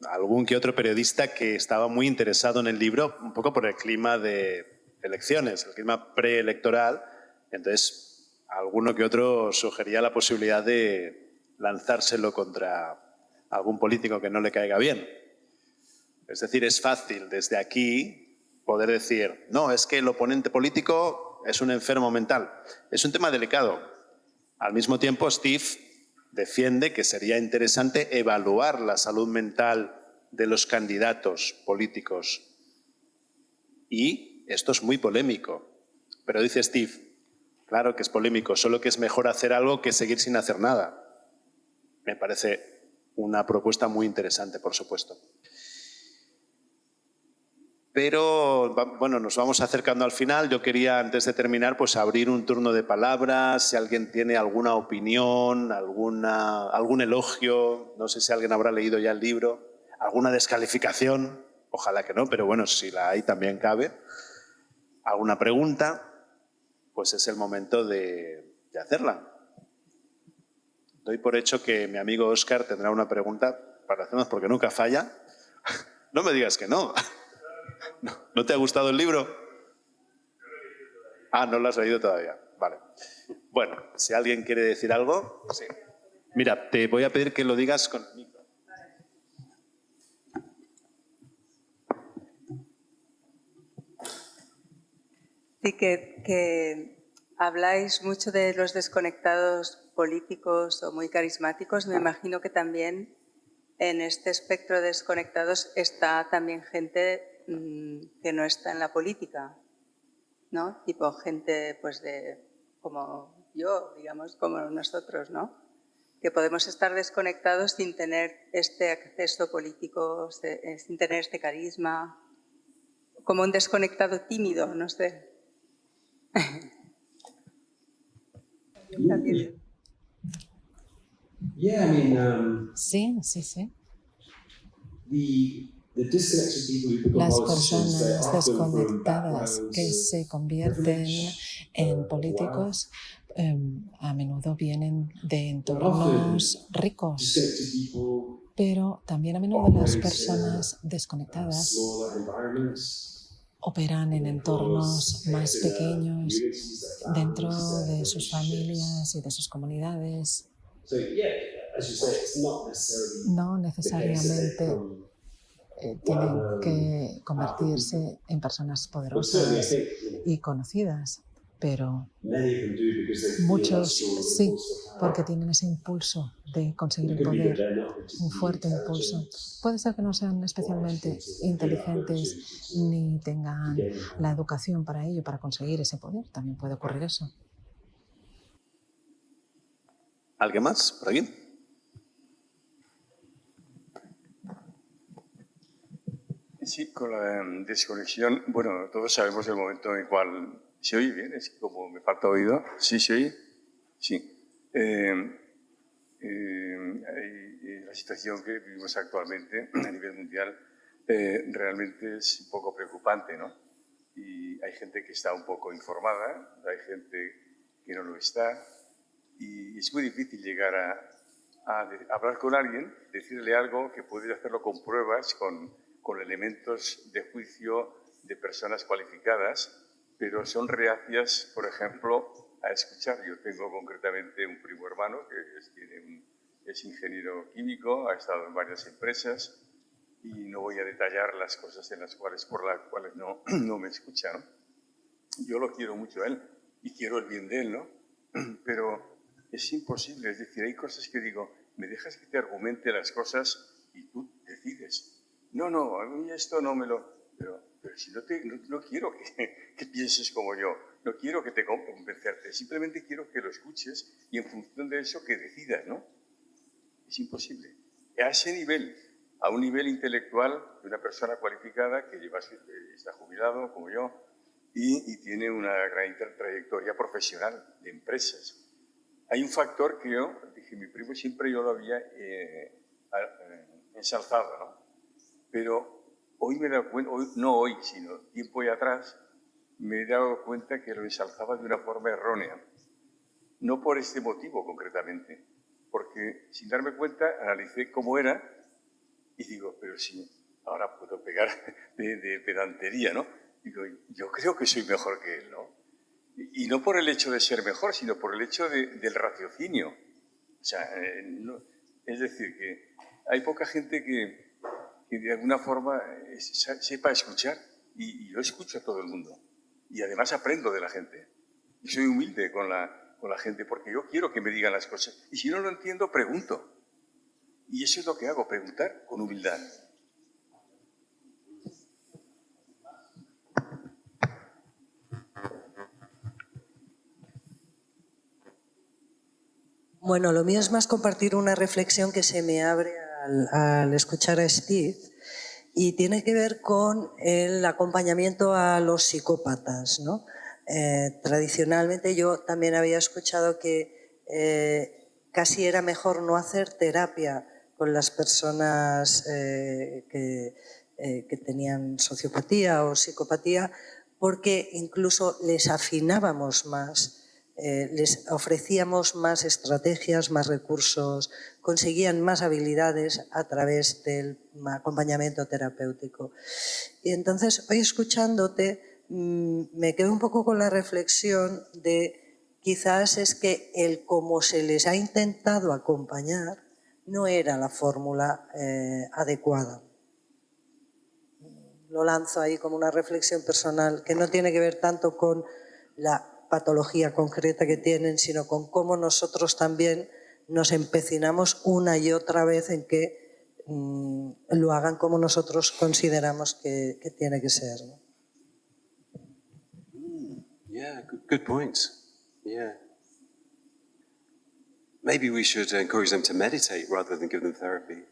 algún que otro periodista que estaba muy interesado en el libro, un poco por el clima de elecciones, el clima preelectoral. Entonces, alguno que otro sugería la posibilidad de lanzárselo contra algún político que no le caiga bien. Es decir, es fácil desde aquí poder decir, no, es que el oponente político es un enfermo mental. Es un tema delicado. Al mismo tiempo, Steve defiende que sería interesante evaluar la salud mental de los candidatos políticos. Y esto es muy polémico. Pero dice Steve, claro que es polémico, solo que es mejor hacer algo que seguir sin hacer nada. Me parece una propuesta muy interesante, por supuesto. Pero, bueno, nos vamos acercando al final. Yo quería, antes de terminar, pues abrir un turno de palabras. Si alguien tiene alguna opinión, algún elogio, no sé si alguien habrá leído ya el libro, alguna descalificación, ojalá que no, pero bueno, si la hay también cabe. Alguna pregunta, pues es el momento de hacerla. Doy por hecho que mi amigo Óscar tendrá una pregunta para hacernos, porque nunca falla. No me digas que no. ¿No te ha gustado el libro? Ah, no lo has leído todavía. Vale. Bueno, si alguien quiere decir algo, sí. Mira, te voy a pedir que lo digas con el micro. Sí, que habláis mucho de los desconectados políticos o muy carismáticos. Me imagino que también en este espectro de desconectados está también gente que no está en la política, ¿no? Tipo gente pues como yo, digamos, como nosotros, ¿no? Que podemos estar desconectados sin tener este acceso político, sin tener este carisma, como un desconectado tímido, no sé. Yeah, I mean, Sí, sí, sí. the disconnected people who become Las politicians, they're personas often from desconectadas backgrounds que of se convierten privilege, en políticos a menudo vienen de but often entornos ricos, disconnected people pero también a menudo las personas desconectadas smaller environments, operan en entornos más pequeños communities, their dentro families, de their sus relationships. familias y de sus comunidades. So yeah, as you say, it's not necessarily No the case that they necesariamente come tienen que convertirse en personas But certainly I poderosas think y conocidas, pero many of them do because they feel that muchos strong sí, impulse of power. porque tienen ese impulso de conseguir It el could be that poder, they're not un particularly fuerte impulso. intelligent, Puede ser que no sean especialmente inteligentes ni tengan la educación para ello, para conseguir ese poder. También puede ocurrir eso. ¿Alguien más? ¿Por aquí? Sí, con la desconexión, bueno, todos sabemos el momento en el cual... ¿Se oye bien? Es como me falta oído. ¿Sí se oye? Sí. La situación que vivimos actualmente a nivel mundial realmente es un poco preocupante, ¿no? Y hay gente que está un poco informada, hay gente que no lo está, y es muy difícil llegar a hablar con alguien, decirle algo que puede hacerlo con pruebas, con elementos de juicio de personas cualificadas, pero son reacias, por ejemplo, a escuchar. Yo tengo concretamente un primo hermano que es ingeniero químico, ha estado en varias empresas y no voy a detallar las cosas por las cuales no me escucha, ¿no? Yo lo quiero mucho a él y quiero el bien de él, ¿no? Pero es imposible, es decir, hay cosas que digo, me dejas que te argumente las cosas y tú decides. No, a mí esto no me lo... Pero si no quiero que pienses como yo, no quiero que te convencerte, simplemente quiero que lo escuches y en función de eso que decidas, ¿no? Es imposible. A ese nivel a un nivel intelectual de una persona cualificada que está jubilado, como yo, y tiene una gran trayectoria profesional de empresas. Hay un factor que dije, mi primo siempre yo lo había ensalzado, ¿no? Pero hoy me he dado cuenta, no hoy, sino tiempo ya atrás, me he dado cuenta que lo ensalzaba de una forma errónea. No por este motivo concretamente, porque sin darme cuenta analicé cómo era y digo, pero sí, ahora puedo pegar de pedantería, ¿no? Digo, yo creo que soy mejor que él, ¿no? Y no por el hecho de ser mejor, sino por el hecho del raciocinio. O sea, es decir, que hay poca gente que de alguna forma sepa escuchar. Y yo escucho a todo el mundo. Y además aprendo de la gente. Y soy humilde con la gente porque yo quiero que me digan las cosas. Y si no lo entiendo, pregunto. Y eso es lo que hago, preguntar con humildad. Bueno, lo mío es más compartir una reflexión que se me abre al escuchar a Steve y tiene que ver con el acompañamiento a los psicópatas, ¿no? Tradicionalmente yo también había escuchado que casi era mejor no hacer terapia con las personas que tenían sociopatía o psicopatía porque incluso les afinábamos más. Les ofrecíamos más estrategias, más recursos, conseguían más habilidades a través del acompañamiento terapéutico. Y entonces, hoy escuchándote, me quedo un poco con la reflexión de quizás es que el cómo se les ha intentado acompañar no era la fórmula adecuada. Lo lanzo ahí como una reflexión personal que no tiene que ver tanto con la patología concreta que tienen, sino con cómo nosotros también nos empecinamos una y otra vez en que lo hagan como nosotros consideramos que tiene que ser, ¿no? Yeah, good points. Yeah. Maybe we should encourage them to meditate rather than give them therapy.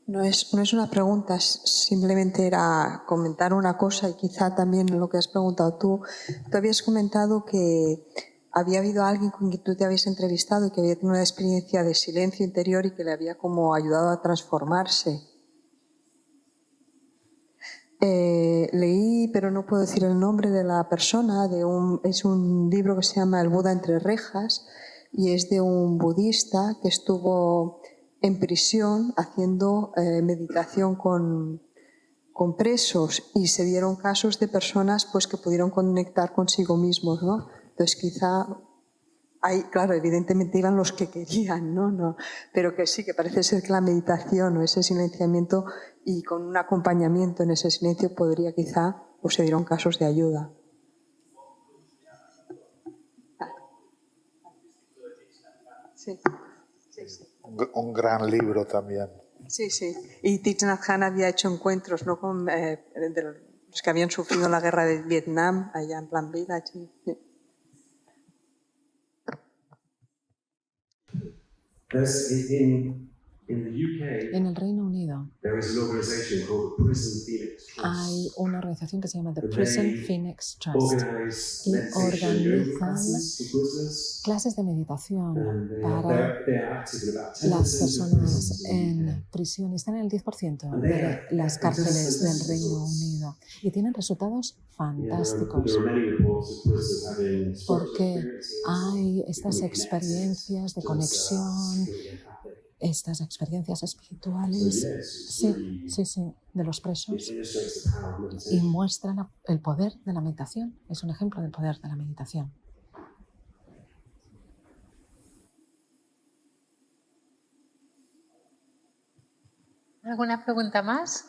No es una pregunta, simplemente era comentar una cosa y quizá también lo que has preguntado tú. Tú habías comentado que había habido alguien con quien tú te habías entrevistado y que había tenido una experiencia de silencio interior y que le había como ayudado a transformarse. Leí, pero no puedo decir el nombre de la persona, es un libro que se llama El Buda entre rejas y es de un budista que estuvo en prisión haciendo meditación con presos y se dieron casos de personas pues, que pudieron conectar consigo mismos, ¿no? Entonces quizá, claro, evidentemente iban los que querían, ¿no? Pero que sí, que parece ser que la meditación o ese silenciamiento y con un acompañamiento en ese silencio podría quizá, pues se dieron casos de ayuda. Sí. Un gran libro también. Sí, sí. Y Thich Nhat Hanh había hecho encuentros, ¿no? Con los que habían sufrido la guerra de Vietnam, allá en Plan Village. Sí. En el Reino Unido hay una organización que se llama The Prison Phoenix Trust y organizan clases de meditación para las personas en prisión y están en el 10% de las cárceles del Reino Unido y tienen resultados fantásticos porque hay estas experiencias de conexión, estas experiencias espirituales, sí, de los presos y muestran el poder de la meditación. Es un ejemplo del poder de la meditación. ¿Alguna pregunta más?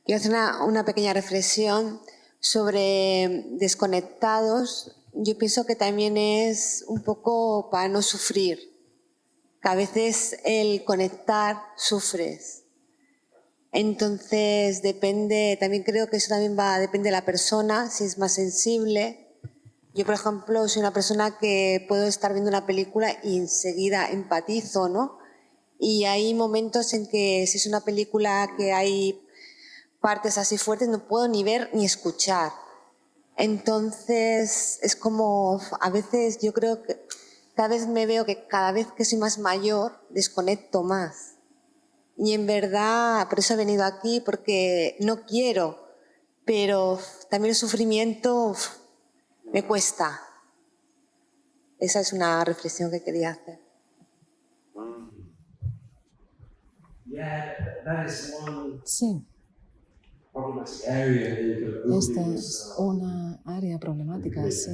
Quiero hacer una pequeña reflexión sobre desconectados yo pienso que también es un poco para no sufrir, que a veces el conectar sufres. Entonces depende, también creo que eso también depende de la persona, si es más sensible. Yo, por ejemplo, soy una persona que puedo estar viendo una película y enseguida empatizo, ¿no? Y hay momentos en que si es una película que hay partes así fuertes no puedo ni ver ni escuchar. Entonces es como, a veces yo creo que cada vez me veo que cada vez que soy más mayor desconecto más. Y en verdad, por eso he venido aquí, porque no quiero, pero también el sufrimiento me cuesta. Esa es una reflexión que quería hacer. Sí. Esta es una área problemática, sí.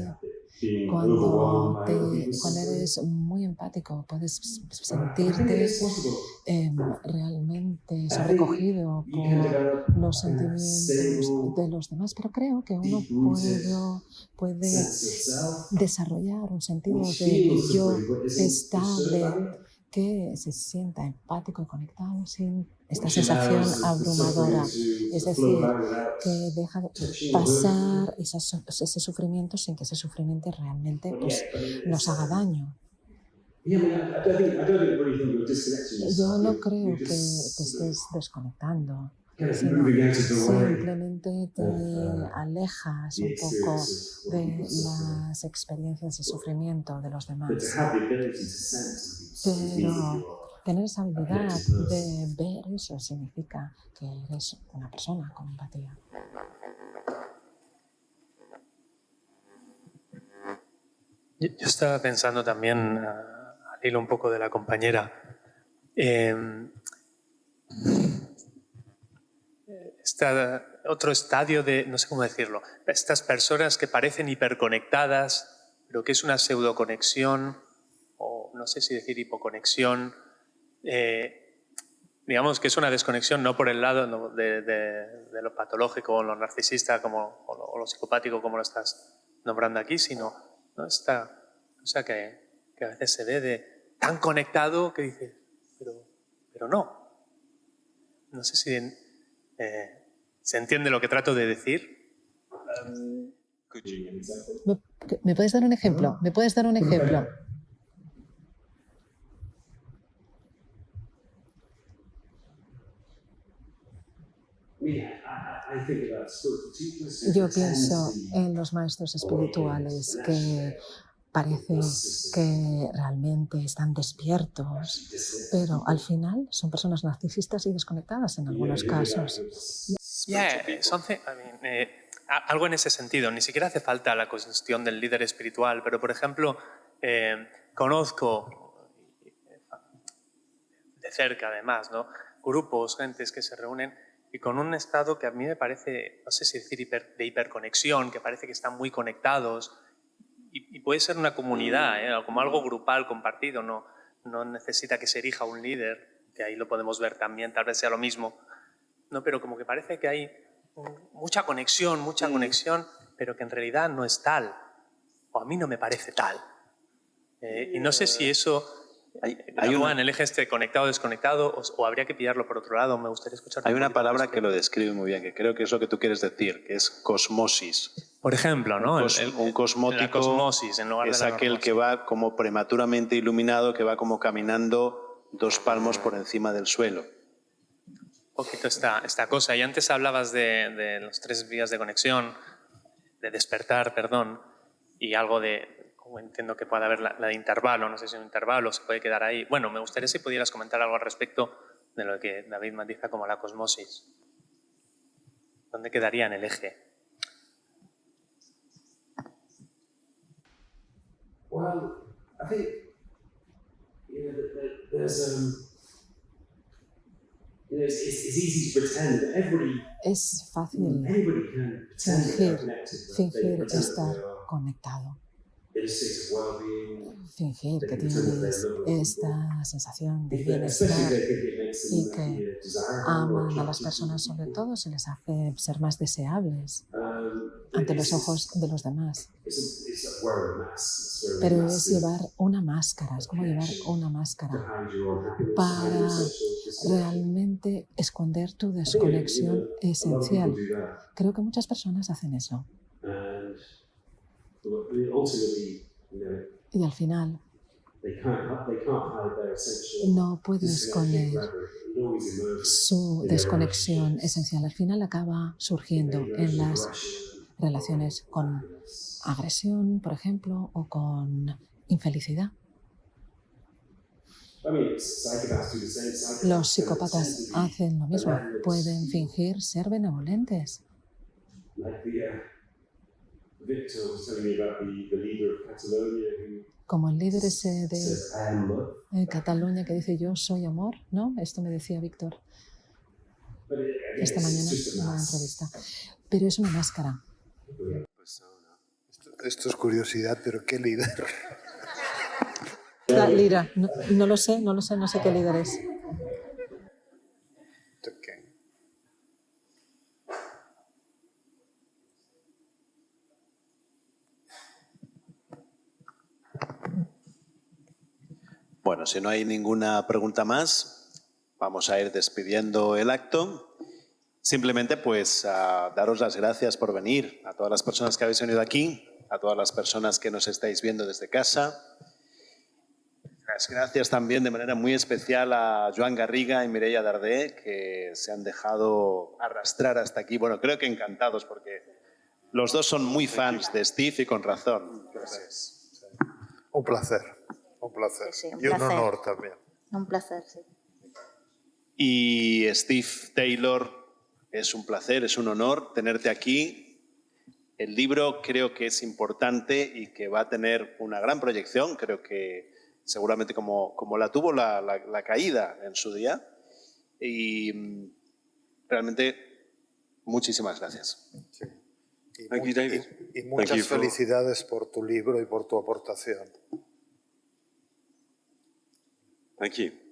Cuando eres muy empático, puedes sentirte realmente sobrecogido por los sentimientos de los demás, pero creo que uno puede desarrollar un sentido de yo estable, que se sienta empático y conectado sin esta sensación abrumadora. Es decir, que deja pasar ese sufrimiento sin que ese sufrimiento realmente nos haga daño. Yo no creo que te estés desconectando, sino simplemente te alejas un poco de las experiencias de sufrimiento de los demás. Pero tener esa habilidad de ver eso significa que eres una persona con empatía. Yo estaba pensando también, al hilo un poco de la compañera, otro estadio de, no sé cómo decirlo, estas personas que parecen hiperconectadas, pero que es una pseudoconexión, o no sé si decir hipoconexión, digamos que es una desconexión no por el lado de lo patológico o lo narcisista o lo psicopático como lo estás nombrando aquí, sino ¿no? Esta cosa que a veces se ve de tan conectado que dices, pero no. No sé si se entiende lo que trato de decir. ¿Me puedes dar un ejemplo? ¿Me puedes dar un ejemplo? Yo pienso en los maestros espirituales que parece que realmente están despiertos, pero al final son personas narcisistas y desconectadas en algunos casos. Algo en ese sentido. Ni siquiera hace falta la cuestión del líder espiritual, pero por ejemplo, conozco de cerca además, ¿no? Grupos, gentes que se reúnen y con un estado que a mí me parece, no sé si decir de hiperconexión, que parece que están muy conectados. Y puede ser una comunidad, como algo grupal, compartido, no necesita que se erija un líder, que ahí lo podemos ver también, tal vez sea lo mismo, no, pero como que parece que hay mucha conexión, pero que en realidad no es tal, o a mí no me parece tal. Y no sé si eso actúa en el eje este conectado-desconectado o habría que pillarlo por otro lado, me gustaría escuchar. Hay una palabra que lo describe muy bien, que creo que es lo que tú quieres decir, que es cosmosis. Por ejemplo, ¿no? Un cosmótico la cosmosis, en lugar es de la aquel que va como prematuramente iluminado, que va como caminando 2 palmos por encima del suelo. Un poquito esta cosa. Y antes hablabas de los 3 vías de conexión, de despertar, perdón, y algo de, como entiendo que puede haber la de intervalo, no sé si un intervalo se puede quedar ahí. Bueno, me gustaría si pudieras comentar algo al respecto de lo que David matiza como la cosmosis. ¿Dónde quedaría en el eje? Well, I think there's it's easy to pretend that everybody. Es fácil fingir estar conectado. Fingir que tienes esta sensación de bienestar y que aman a las personas, sobre todo se les hace ser más deseables. ante los ojos de los demás. Pero es llevar una máscara, es como llevar una máscara para realmente esconder tu desconexión esencial. Creo que muchas personas hacen eso. Y al final no puede esconder su desconexión esencial. Al final acaba surgiendo en las relaciones con agresión, por ejemplo, o con infelicidad. Los psicópatas hacen lo mismo. Pueden fingir ser benevolentes. Como el líder ese de Cataluña que dice yo soy amor, ¿no? Esto me decía Víctor esta mañana en una entrevista. Pero es una máscara. Esto es curiosidad, pero ¿qué líder? La Lira, no lo sé, no sé qué líder es. Bueno, si no hay ninguna pregunta más, vamos a ir despidiendo el acto. Simplemente pues daros las gracias por venir, a todas las personas que habéis venido aquí, a todas las personas que nos estáis viendo desde casa. Las gracias también de manera muy especial a Joan Garriga y Mireia Dardé, que se han dejado arrastrar hasta aquí. Bueno, creo que encantados, porque los dos son muy fans de Steve y con razón. Gracias. Un placer, un placer. Sí, un y un placer. honor también. Un placer, sí. Y Steve Taylor, es un placer, es un honor tenerte aquí. El libro creo que es importante y que va a tener una gran proyección. Creo que seguramente como la tuvo la caída en su día. Y realmente muchísimas gracias. Sí. Thank you, David. Y muchas felicidades por tu libro y por tu aportación. Thank you.